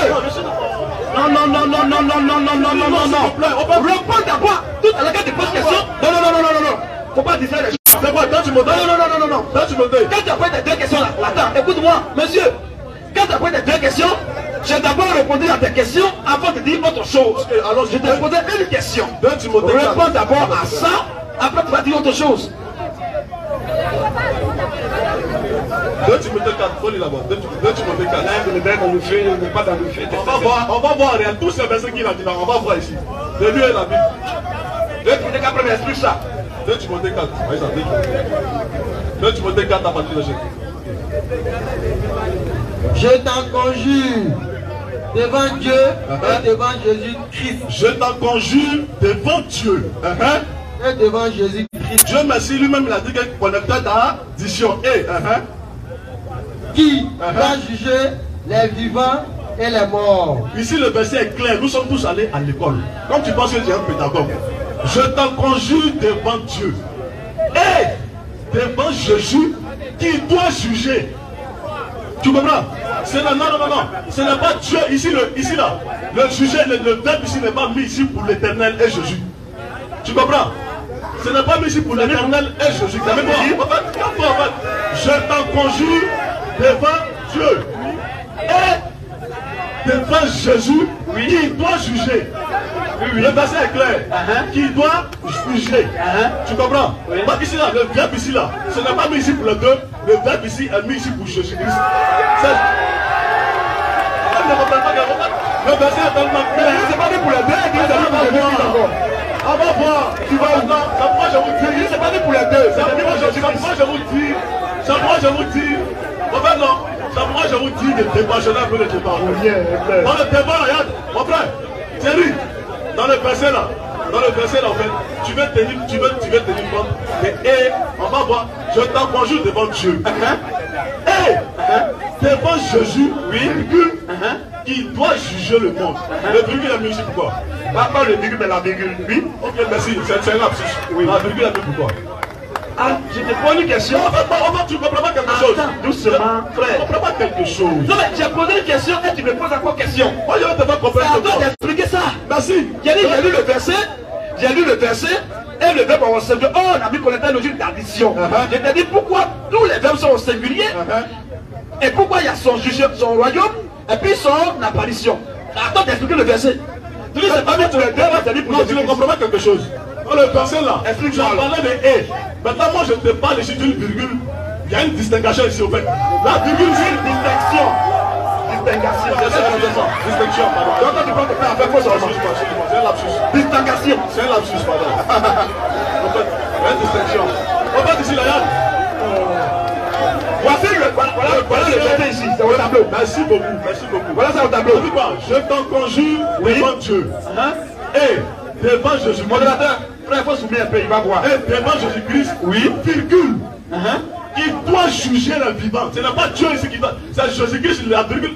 non, non, non, non, non, non, non, non, non, non, non, non. Réponds d'abord. Tout à l'heure, tu poses question. Non, non, non, non, non, non. Faut pas distraire les gens.
C'est quoi? Quand tu me donnes.
Non, non, non, non, non, non.
Quand tu me donnes.
Quand tu as posé tes deux questions là, attends, écoute-moi, monsieur. Quand tu as posé tes deux questions, j'ai d'abord répondu à tes questions avant de dire autre chose. Alors, je t'ai posé une question. Réponds d'abord à ça, après tu vas dire autre chose.
2 Timothée 4, faut lire là-bas. 2 Timothée 4.
Le verbe dans le feu, il n'est pas dans le feu.
On va voir rien. Tous ces versets qu'il a dit là, on va voir ici. Le lieu est la Bible.
2 Timothée 4, premier explique ça.
2 Timothée 4. 2 Timothée 4 à partir de Jésus.
Je t'en conjure devant Dieu et devant Jésus-Christ.
Je t'en conjure devant Dieu.
Et devant Jésus-Christ.
Dieu merci lui-même, il a dit qu'il connectait d'addition. Et
qui va juger les vivants et les morts.
Ici le verset est clair, nous sommes tous allés à l'école. Comme tu penses que tu es un pédagogue. Je t'en conjure devant Dieu et devant Jésus qui doit juger. Tu comprends? Non, non, non, non. Ce n'est pas Dieu ici, là. Le juger, le verbe ici n'est pas mis ici pour l'éternel et Jésus. Tu comprends? Ce n'est pas mis ici pour l'éternel et Jésus. En fait, je t'en conjure devant Dieu et devant Jésus qui doit juger. Le verset est clair. Qui doit juger. Tu comprends? Ici là, le verbe ici là, ce n'est pas mis ici pour les deux. Le verbe ici est mis ici pour Jésus-Christ. Le verset est tellement clair.
C'est pas dit pour les deux.
On va voir. Tu vas voir. Moi je vous dis.
C'est pas dit pour les deux.
Moi je vous dis. En fait non. Moi je vous dis de dépassionner un peu le débat. Dans le débat, regarde. Mon frère, Thierry, dans le verset là, en fait, tu veux tenir compte. Et on va voir. Je t'en conjure devant Dieu. Et devant Jésus, qui doit juger le monde. Le virgule est mis ici pourquoi?
Pas le virgule, mais la virgule. Oui.
Ok, merci. C'est un lapsus. La virgule est mis pourquoi?
Ah, je te pose une question.
Tu ne comprends pas quelque chose.
Attends, doucement,
Tu ne
frère.
comprends pas quelque chose.
Non, mais j'ai posé une question et tu me poses encore question.
Moi, je vais te faire
C'est
comprendre
à
quelque
toi
chose.
d'expliquer ça.
Merci.
J'ai lu le verset. J'ai lu le verset. Et le verbe au singulier. Oh, on a vu qu'on était dans une addition. Je t'ai dit pourquoi tous les verbes sont au singulier. Et pourquoi il y a son royaume et puis son apparition. Attends d'expliquer le verset. Tu dis c'est pas pour les deux, c'est dit pour
Non, tu ne comprends pas quelque chose. Dans le verset là,
Explique-moi.
tu as parlé de et. Maintenant, moi, je te parle ici d'une virgule. Il y a une distinction ici, au fait. La virgule, c'est une distinction.
Distinction.
Distinction, pardon.
Donc quand tu prends tes frères, fais quoi ça?
Excuse-moi, c'est un lapsus.
Distinction.
C'est un lapsus, pardon. En fait, il y a une distinction. En fait, ici, là, il y a...
Voilà le verset ici, c'est au tableau.
Merci beaucoup, merci beaucoup.
Voilà ça au tableau.
Ça dit quoi? Je t'en conjure devant Dieu. Et devant Jésus-Christ.
Modérateur, frère, il faut souvenir un peu, il va voir.
Et devant Jésus-Christ, oui, virgule. Il doit juger les vivants. Ce n'est pas Dieu ici qui doit. C'est Jésus-Christ, la virgule.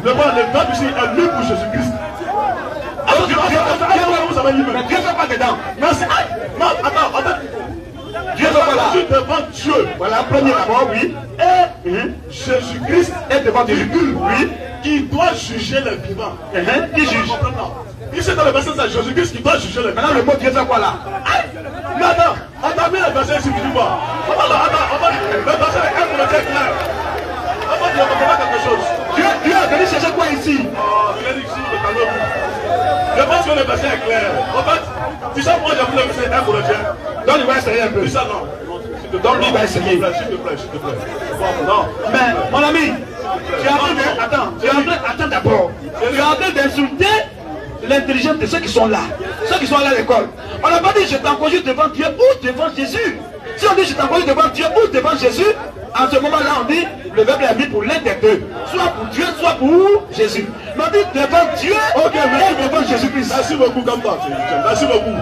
Le verbe ici est lu pour Jésus-Christ. Alors,
Mais Dieu ne fait pas dedans.
non, c'est. Non, attends.
Dieu ne fait pas là.
Je suis devant Dieu.
Voilà, premier d'abord, oui.
Et Jésus-Christ
Et devant Dieu.
virgule, oui, qui doit juger les vivants.
Qui juge?
Ici dans le verset, c'est Jésus-Christ qui doit juger les vivants.
Maintenant, le mot Dieu fait quoi là?
Mais attends, on a mis le verset ici, tu vois. Le verset est un pour clair. Avant, tu ne comprends pas quelque chose.
Dieu est venu chercher quoi ici?
Il a dit ici, le calme. Je pense que le verset est clair. En fait, si ça, moi, j'ai vu le verset 1 pour le Dieu.
Donc il va essayer un peu.
Dis ça, non.
Donc lui va essayer.
S'il te plaît. Non.
Mais mon ami, tu es en train de... Attends d'abord. Tu es en train d'insulter l'intelligence de ceux qui sont là. Ceux qui sont allés à l'école. On n'a pas dit je t'encourage devant Dieu ou devant Jésus. Si on dit je t'encourage devant Dieu ou devant Jésus, en ce moment-là on dit le verbe est mis pour l'un des deux. Soit pour Dieu, soit pour Jésus. Mais on dit devant Dieu et devant Jésus-Christ.
Merci beaucoup, Gamba. Merci beaucoup.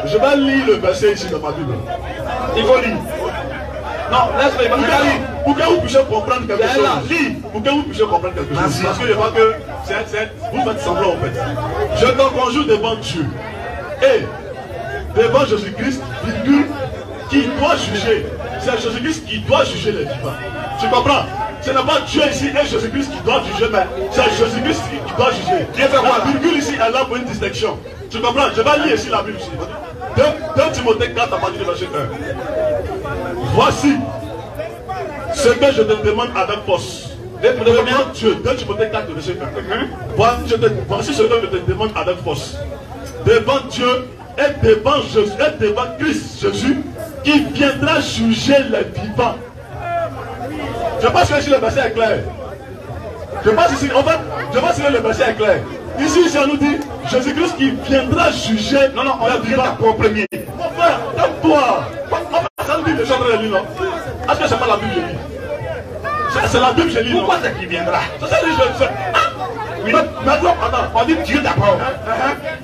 Je vais lire le verset ici dans ma Bible.
Il faut lire. Non, laisse-moi, il va lire.
Pour que vous puissiez comprendre quelque
Là,
chose.
lis.
Pour que vous puissiez comprendre quelque chose.
Merci.
Parce que je vois que vous faites semblant en fait. Je t'en conjure devant Dieu. Et devant Jésus-Christ, virgule, qui doit juger. C'est Jésus-Christ qui doit juger les vivants. Tu comprends? Ce n'est pas Dieu ici et Jésus-Christ qui doit juger, mais c'est Jésus-Christ qui doit juger.
Dieu fait quoi là?
La virgule ici est là pour une distinction. Tu comprends? Je vais lire ici la Bible ici. 2 Timothée 4 à partir du verset 1. Voici ce que je te demande avec force. Devant Dieu, 2 Timothée 4 verset 1. Voici ce que je te demande avec force. Devant Dieu et devant Jésus et devant Christ Jésus qui viendra juger les vivants. Je pense que ici le verset est clair. Je pense ici, en fait, je pense que le verset est clair. Ici, ça nous dit Jésus-Christ qui viendra juger.
Non, on a bien d'abord premier.
Mon frère, calme-toi. Ça nous dit déjà dans la Bible, non? Est-ce que c'est pas la Bible que je lis? C'est la Bible que je lis.
Pourquoi c'est qu'il viendra?
C'est ça que je dis.
Oui.
Maintenant, attends.
On dit Dieu d'abord.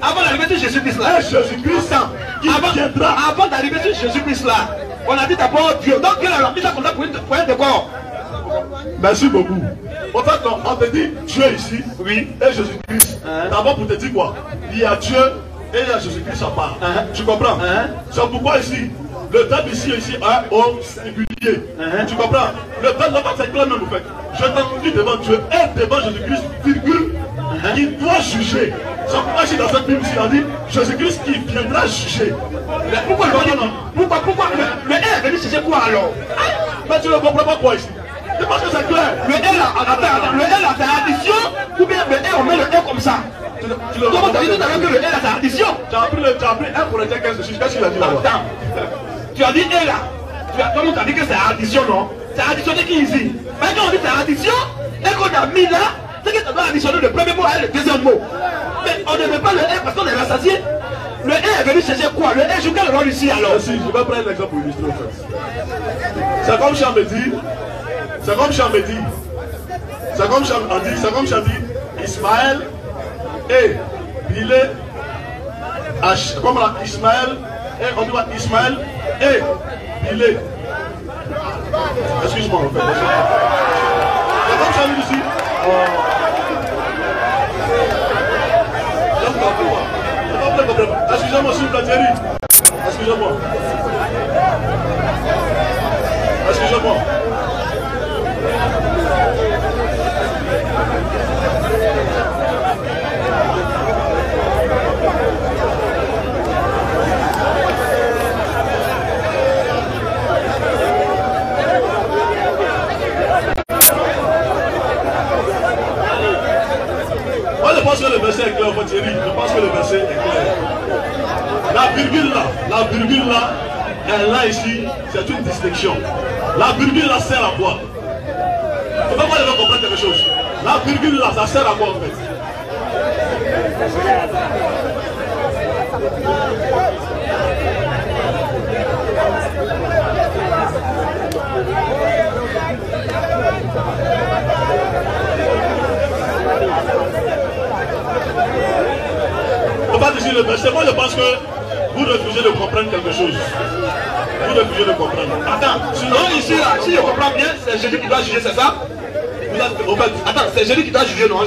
Avant d'arriver sur Jésus-Christ là.
Jésus-Christ qui viendra.
Avant d'arriver sur Jésus-Christ là, on a dit d'abord Dieu. Donc Dieu a mis ça comme ça pour un décor.
Merci beaucoup. En fait, on te dit Dieu ici, oui, et Jésus-Christ. D'abord pour te dire quoi? Il y a Dieu et il y a Jésus-Christ à part. Tu comprends? C'est pourquoi ici, le verbe ici est au singulier. Tu comprends? Le verbe là-bas c'est clair même en fait. Je t'en dis devant Dieu et devant Jésus-Christ, virgule, qui doit juger. C'est pourquoi ici dans cette Bible ici, on dit Jésus-Christ qui viendra juger.
Mais pourquoi le est venu chercher quoi alors?
Mais tu ne comprends pas quoi ici? C'est parce que c'est clair.
Le L là, le L là c'est addition ou bien le R on met le R comme ça? Comment tu as dit tout à l'heure que le L là c'est addition?
Tu as appris un pour le dire qu'est-ce qu'il a dit là-bas?
Attends, tu as dit L là. Comment tu as dit que c'est addition non? C'est additionné qui ici? Mais quand on dit c'est addition, et qu'on a mis là, c'est que tu dois additionner le premier mot et le deuxième mot. Mais on ne met pas le R parce qu'on est rassasié. Le R est venu chercher quoi? Le R joue quel rôle ici alors?
Si, je vais prendre l'exemple pour illustrer en fait. C'est comme Cham dit. C'est comme Cham dit. C'est comme Cham dit. C'est comme Cham dit. Ismaël et Bilé. Comme là, Ismaël. Et on dit Ismaël et Bilé. Excuse-moi en fait. C'est comme Cham dit ici. Excusez-moi s'il vous plaît, Thierry. Excusez-moi. Excusez-moi. Moi, je pense que le verset est clair, Thierry. Je pense que le verset est clair. La virgule là, elle là ici, c'est une distinction. La virgule là sert à quoi? Il faut pas les gens comprennent quelque chose. La virgule là, ça sert à quoi en fait? On va dire le verset. Moi je pense que vous refusez de comprendre quelque chose. Vous refusez de comprendre.
Attends, sinon ici là, si je comprends bien, c'est Jésus qui doit juger, c'est ça?
En fait,
attends, c'est Jésus qui doit juger, non?
Mon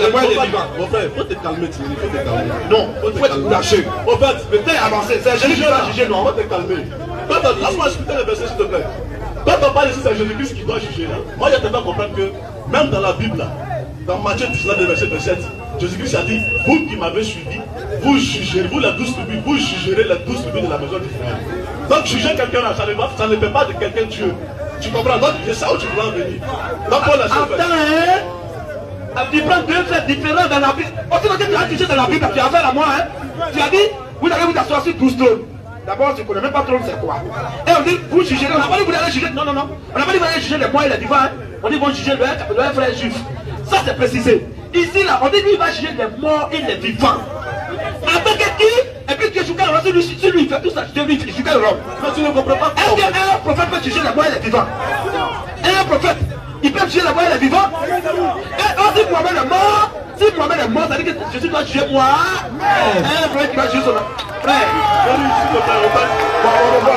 frère, il faut te calmer, il faut te calmer.
Non, il faut te lâcher.
En fait,
le temps est avancé, c'est Jésus qui doit juger, non?
Il faut te calmer. Laisse-moi expliquer le verset, s'il te plaît. Quand on parle ici, c'est Jésus-Christ qui doit juger. Là. Moi, je te fais comprendre que, même dans la Bible, là, dans Matthieu 19, verset 27, Jésus-Christ a dit, vous qui m'avez suivi, vous jugerez, vous les 12 tribus, vous jugerez les 12 tribus de la maison d'Israël. Donc, juger quelqu'un là, ça ne fait pas de quelqu'un Dieu. Tu comprends? Donc, c'est ça où tu dois en venir. Donc, Paul a
attends, hein? Tu prends deux faits différents dans la Bible. Aussi longtemps que tu as touché dans la Bible, tu as affaire à moi, hein? Tu as dit, vous allez vous asseoir sur 12 trônes. D'abord, tu ne connais même pas trône, c'est quoi? Et on dit, vous jugerez, on n'a pas dit vous allez juger, non. On n'a pas dit vous allez juger les mois et les divins, hein? On dit, vous juger le frère juif. Ça, c'est précisé. Ici, là, on dit, lui, il va juger les morts et les vivants. En tant que qui? Et puis, tu joues sur lui, il fait tout ça, tu lui, tu joues le rôle.
Mais tu ne comprends pas.
Est-ce qu'un prophète peut juger les morts et les vivants? Un prophète, il peut juger les morts et les vivants? Et si Mohamed est mort, ça veut dire que Jésus doit juger moi. Un frère qui va juger son frère.
Frère, s'il te plaît,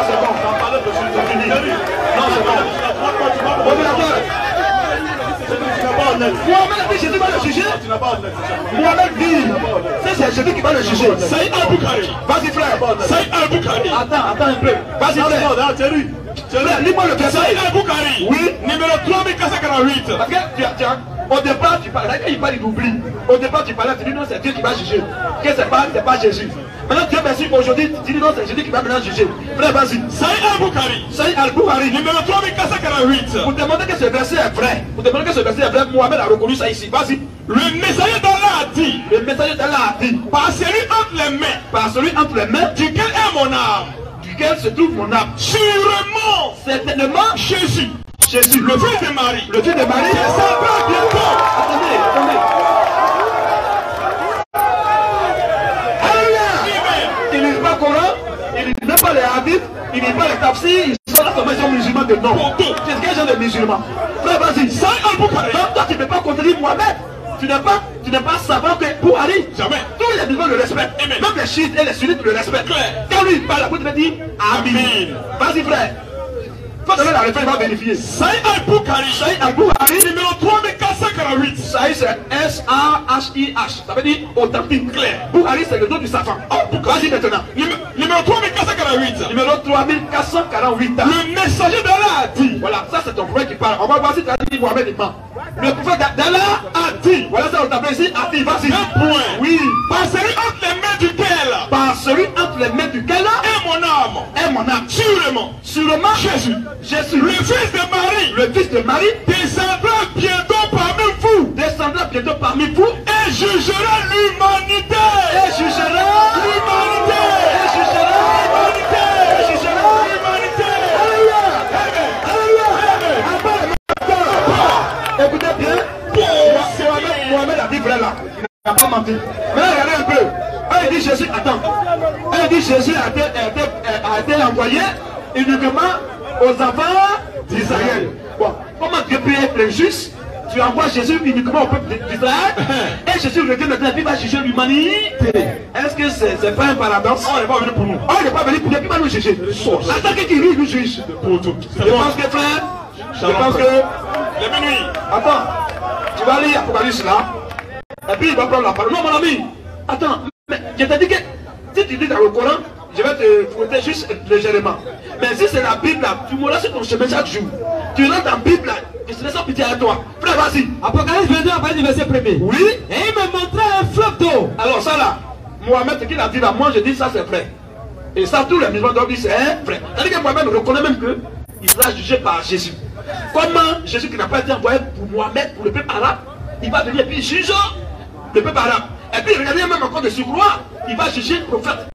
c'est bon. T'en parlais de Jésus, t'as fini. Non, c'est bon. Tu n'as pas honnête.
Mohamed a dit Jésus va le juger.
Tu n'as pas honnête.
Mohamed dit, c'est Jésus qui va le juger.
Saïd Al-Bukhari.
Vas-y frère.
Saïd Al-Bukhari.
Attends un peu. Vas-y frère.
Thierry.
Lis-moi le verset.
Saïd Al-Bukhari.
Oui.
Numéro 3448.
Parce que au départ, tu parlais, quand il parle, il oublie. Au départ, tu parlais, tu dis non, c'est Dieu qui va juger. Que c'est pas Jésus. Maintenant, Dieu merci aujourd'hui, tu dis non, c'est Jésus qui va maintenant juger. Frère, vas-y.
Saïd Al-Bukhari.
Saïd Al-Bukhari.
Numéro 3448.
Vous demandez que ce verset est vrai. Vous demandez que ce verset est vrai. Mohamed a reconnu ça ici. Vas-y.
Le messager d'Allah a dit.
Le messager d'Allah a dit.
Par celui entre les mains.
Par celui entre les mains.
Duquel est mon âme.
Duquel se trouve mon âme.
Sûrement.
Certainement.
Jésus.
Jésus.
Le fils de Marie.
Le fils de Marie.
Descendra bientôt.
Attendez. Il ne lit pas le Coran, il ne lit même pas les hadiths, il ne lit pas les tafsirs, ils sont là comme ils sont musulmans de nom. C'est quel genre de musulmans? Frère, vas-y.
Saïd Al-Bukhari.
Donc toi tu ne peux pas contredire Mohamed. Tu n'es pas savant que pour Ali,
jamais.
Tous les musulmans le respectent.
Amen.
Même les chiites et les sunnites le respectent.
Claire.
Quand lui il parle, la bouche te dit Amin. Vas-y frère. Faut donner la référence, il va vérifier.
Saïd Al-Bukhari.
Saïd Al-Bukhari.
Numéro 3448.
Saïd c'est S-A-H-I-H. Ça veut dire authentique.
Clair.
Bukhari c'est le nom du savant. Vas-y maintenant.
Numéro 3448.
Numéro 3448.
Le messager d'Allah a dit.
Voilà, ça c'est ton frère qui parle. On va voir si tu as dit Mohamed est mort. Le prophète d'Allah a dit. Voilà ça on t'appelle ici. A dit, vas-y.
Un point.
Oui.
Par celui entre les mains duquel.
Par celui entre les mains duquel.
Est mon âme.
Est mon âme.
Sûrement.
Sûrement.
Jésus.
Jésus.
Le fils de Marie.
Le fils de Marie.
Descendra bientôt parmi vous.
Descendra bientôt parmi vous.
Et jugera l'humanité.
Et jugera
l'humanité.
Et jugera
l'humanité.
Et jugera
l'humanité.
Alléluia. Écoutez bien. Mohamed a dit vrai là. Il n'a pas menti. Mais regardez un peu. Il dit Jésus, attends. Il dit Jésus a été envoyé uniquement aux enfants d'Israël. Bon, comment Dieu peut être injuste? Tu envoies Jésus uniquement au peuple d'Israël et Jésus revient maintenant et va juger l'humanité. Est-ce que c'est pas un paradoxe? On n'est pas venu pour nous. On n'est pas venu pour nous. Qui va nous juger? Attends que qui nous juge.
Pour tout.
Je pense que frère, je pense que...
Les minuit.
Attends, tu vas lire Apocalypse là. Et puis il va prendre la parole. Non mon ami, attends, mais je t'ai dit que si tu dis dans le Coran, je vais te fouetter juste légèrement. Mais si c'est la Bible là, tu mourras sur ton chemin chaque jour.
Tu rentres dans la Bible là, et je laisse en pitié à toi. Frère, vas-y.
Apocalypse 22, après le verset 1er.
Oui.
Et il me montrait un fleuve d'eau.
Alors ça là, Mohamed, ce qu'il a dit là, moi je dis ça c'est vrai. Et ça, tous les musulmans doivent dire c'est vrai. C'est-à-dire que Mohamed reconnaît même que il sera jugé par Jésus. Comment Jésus qui n'a pas été envoyé pour Mohamed, pour le peuple arabe, il va venir et puis juger le peuple arabe. Et puis regardez même encore de surcroît, il va juger le prophète.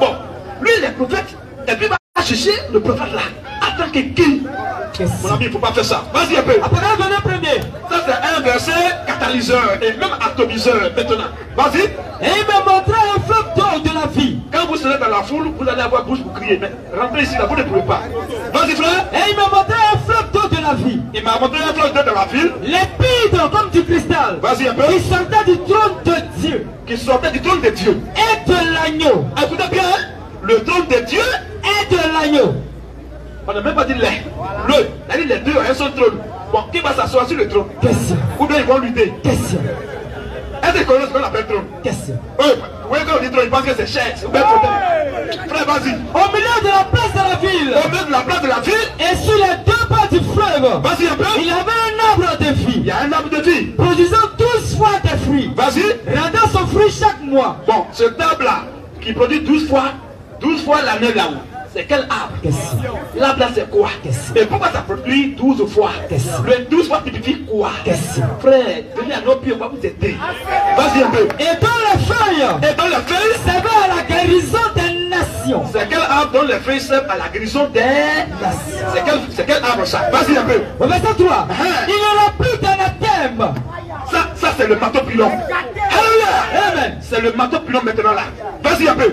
Bon, lui il est prophète, et puis il va juger le prophète là. En tant que qui? Mon ami, il ne faut pas faire ça. Vas-y un peu.
Apocalypse 22, 1er.
Ça c'est un verset catalyseur et même atomiseur maintenant. Vas-y.
Et il me montrait un fleuve d'eau de la vie.
Quand vous serez dans la foule, vous allez avoir bouche pour crier. Mais rentrez ici, là, vous ne pouvez pas. Vas-y frère.
Et il me montrait un fleuve d'eau de la vie.
Il m'a montré un fleuve d'eau dans la ville.
Limpide comme du cristal.
Vas-y un peu.
Qui sortait du trône de Dieu.
Qui sortait du trône de Dieu.
Et de l'agneau.
Écoutez bien, le trône de Dieu
et de l'agneau.
On n'a même pas dit les. Les deux ont un seul trône. Bon, qui va s'asseoir sur le trône?
Question.
Ou bien ils vont lutter.
Question.
Est-ce que connaissent ce qu'on appelle trône?
Question.
Oui, quand on dit trône, ils pensent que c'est chaise. Frère, vas-y.
Au milieu de la place de la ville.
Au milieu de la place de la ville.
Et sur les deux bords du fleuve.
Vas-y un peu.
Il y avait un arbre de vie.
Il y a un arbre de vie.
Produisant 12 fois des fruits.
Vas-y.
Rendant son fruit chaque mois.
Bon, ce arbre là, qui produit 12 fois l'année là-haut. C'est quel arbre? L'arbre là c'est quoi? Et pourquoi ça produit 12 fois? Le 12 fois typifie quoi? Frère, venez à nos pieds, on va vous aider. Vas-y un peu.
Et dans les feuilles.
Et dans les feuilles.
Servant à la guérison des nations.
C'est quel arbre dont les feuilles servent à la guérison des nations? C'est quel arbre ça? Vas-y un peu.
Au verset 3. Il n'y aura plus d'anathème.
Ça c'est le marteau pilon. Alléluia. Amen. C'est le marteau pilon maintenant là. Vas-y un peu.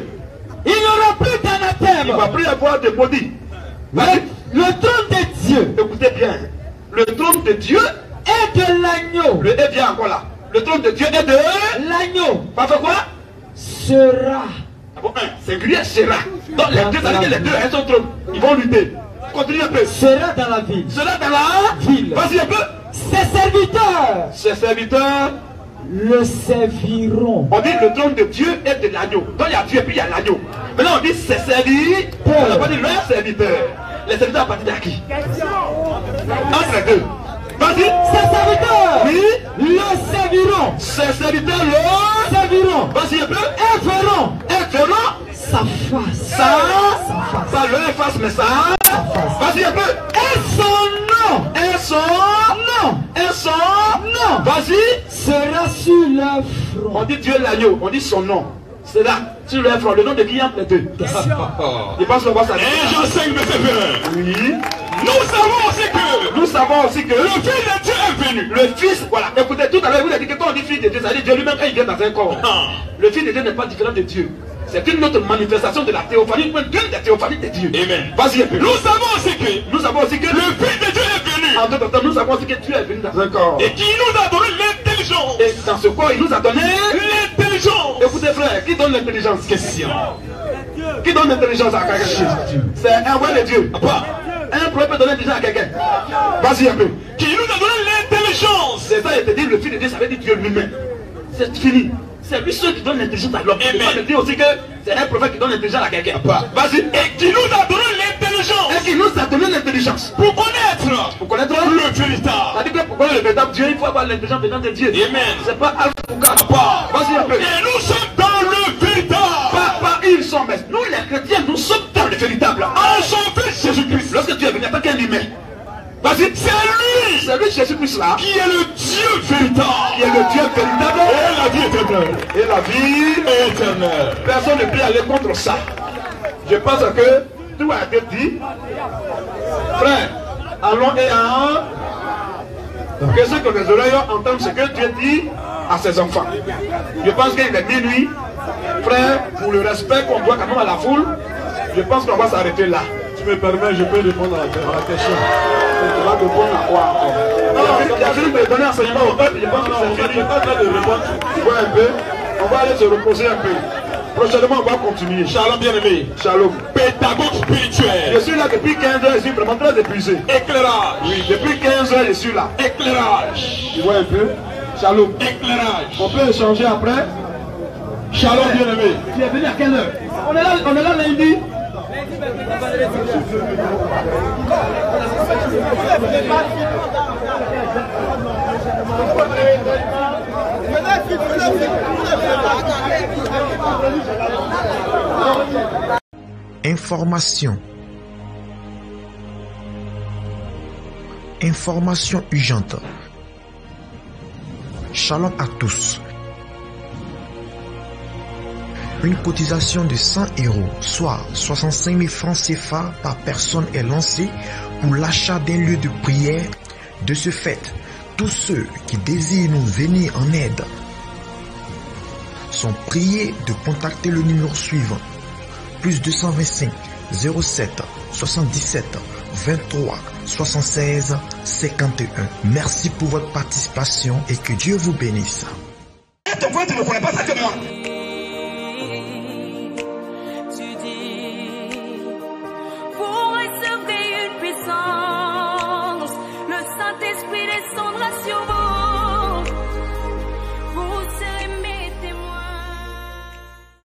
Il n'y aura plus d'anathème.
Il ne va plus y avoir de maudit.
Le trône de Dieu.
Écoutez bien. Le trône de Dieu
et de l'agneau.
Le et vient encore là. Le trône de Dieu et de
l'agneau.
Parfait quoi?
Sera.
Ah bon, singulier sera. Donc les deux, ça veut dire que les deux, elles sont trône. Ils vont lutter. Continue un peu.
Sera dans la ville.
Sera dans la
ville.
Vas-y un peu.
Ses serviteurs.
Ses serviteurs
le serviront.
On dit le trône de Dieu et de l'agneau. Donc il y a Dieu et puis il y a l'agneau. Maintenant on dit ses serviteurs. On n'a pas dit leurs serviteurs. Les serviteurs appartiennent à qui? Entre les deux. Vas-y.
Ses serviteurs.
Oui.
Le serviront.
Ses serviteurs le
serviront.
Vas-y un peu.
Et verront.
Et verront
sa face.
Sa face. Pas leur face mais sa face. Vas-y un peu.
Et son nom.
Et son nom. Et son nom. Vas-y.
Sera sur leur front.
On dit Dieu l'agneau. On dit son nom. C'est là, sur leur front. Le nom de qui entre les deux? Je pense qu'on va s'arrêter.
Et j'enseigne, mes frères.
Oui.
Nous savons aussi que
le
Fils de Dieu est venu.
Le Fils, voilà. Écoutez, tout à l'heure, vous avez dit que quand on dit Fils de Dieu, ça veut dire Dieu lui-même quand il vient dans un corps. Le Fils de Dieu n'est pas différent de Dieu. C'est une autre manifestation de la théophanie, une des théophanies de Dieu.
Amen.
Vas-y un peu.
Nous savons aussi que
le
Fils de Dieu est venu.
En d'autres temps, nous savons aussi que Dieu est venu dans un corps.
Et qui nous a donné l'intelligence.
Et dans ce corps, il nous a donné
l'intelligence.
Écoutez frère, qui donne l'intelligence?
Question.
Qui donne l'intelligence à quelqu'un? C'est un vrai de Dieu. Un prophète peut donner l'intelligence à quelqu'un. Vas-y un peu.
Qui nous a donné l'intelligence.
C'est ça, il te dit le Fils de Dieu, ça veut dire Dieu lui-même. C'est fini. C'est lui seul qui donne l'intelligence à l'homme. Il me dit aussi que c'est un prophète qui donne l'intelligence à quelqu'un. Vas-y.
Et qui nous a donné l'intelligence.
Et qui nous a donné l'intelligence.
Pour connaître.
Pour connaître
le véritable.
C'est-à-dire que pour connaître le véritable Dieu, il faut avoir l'intelligence venant de Dieu.
Amen.
C'est pas Alpha ou Gamma. Vas-y un peu.
Et nous sommes dans le véritable.
Pas ils sont, mais nous les chrétiens, nous sommes dans le véritable.
En son Fils Jésus-Christ.
Lorsque tu es venu, il n'y a pas qu'un humain. Vas-y, c'est lui Jésus-Christ là.
Qui est le Dieu véritable.
Qui est le Dieu véritable.
Et la vie éternelle.
Et la vie
éternelle.
Personne ne peut aller contre ça. Je pense que tout a été dit. Frère, allons et que ceux qui ont des oreilles entendent ce que Dieu dit à ses enfants. Je pense qu'il est minuit. Frère, pour le respect qu'on doit quand même à la foule, je pense qu'on va s'arrêter là.
Tu me permets, je peux répondre à la question.
Tu vas répondre à quoi encore? Il y a fini de donner enseignement au peuple, je pense que c'est fini.
pas en train de répondre.
Tu vois un peu? On va aller se reposer un peu. Prochainement, on va continuer.
Shalom bien-aimé.
Shalom.
Pédagogue spirituel.
Je suis là depuis 15 heures, je suis vraiment très épuisé.
Éclairage.
Oui, depuis 15 heures, je suis là.
Éclairage.
Tu vois un peu? Shalom.
Éclairage.
On peut échanger après?
Shalom bien-aimé.
Tu es venu à quelle heure? On est là lundi.
Information. Information urgente. Shalom à tous. Une cotisation de 100 €, soit 65 000 francs CFA par personne est lancée pour l'achat d'un lieu de prière. De ce fait, tous ceux qui désirent nous venir en aide sont priés de contacter le numéro suivant: plus 225 07 77 23 76 51. Merci pour votre participation et que Dieu vous bénisse.
Ton frère, tu ne connais pas ça que moi.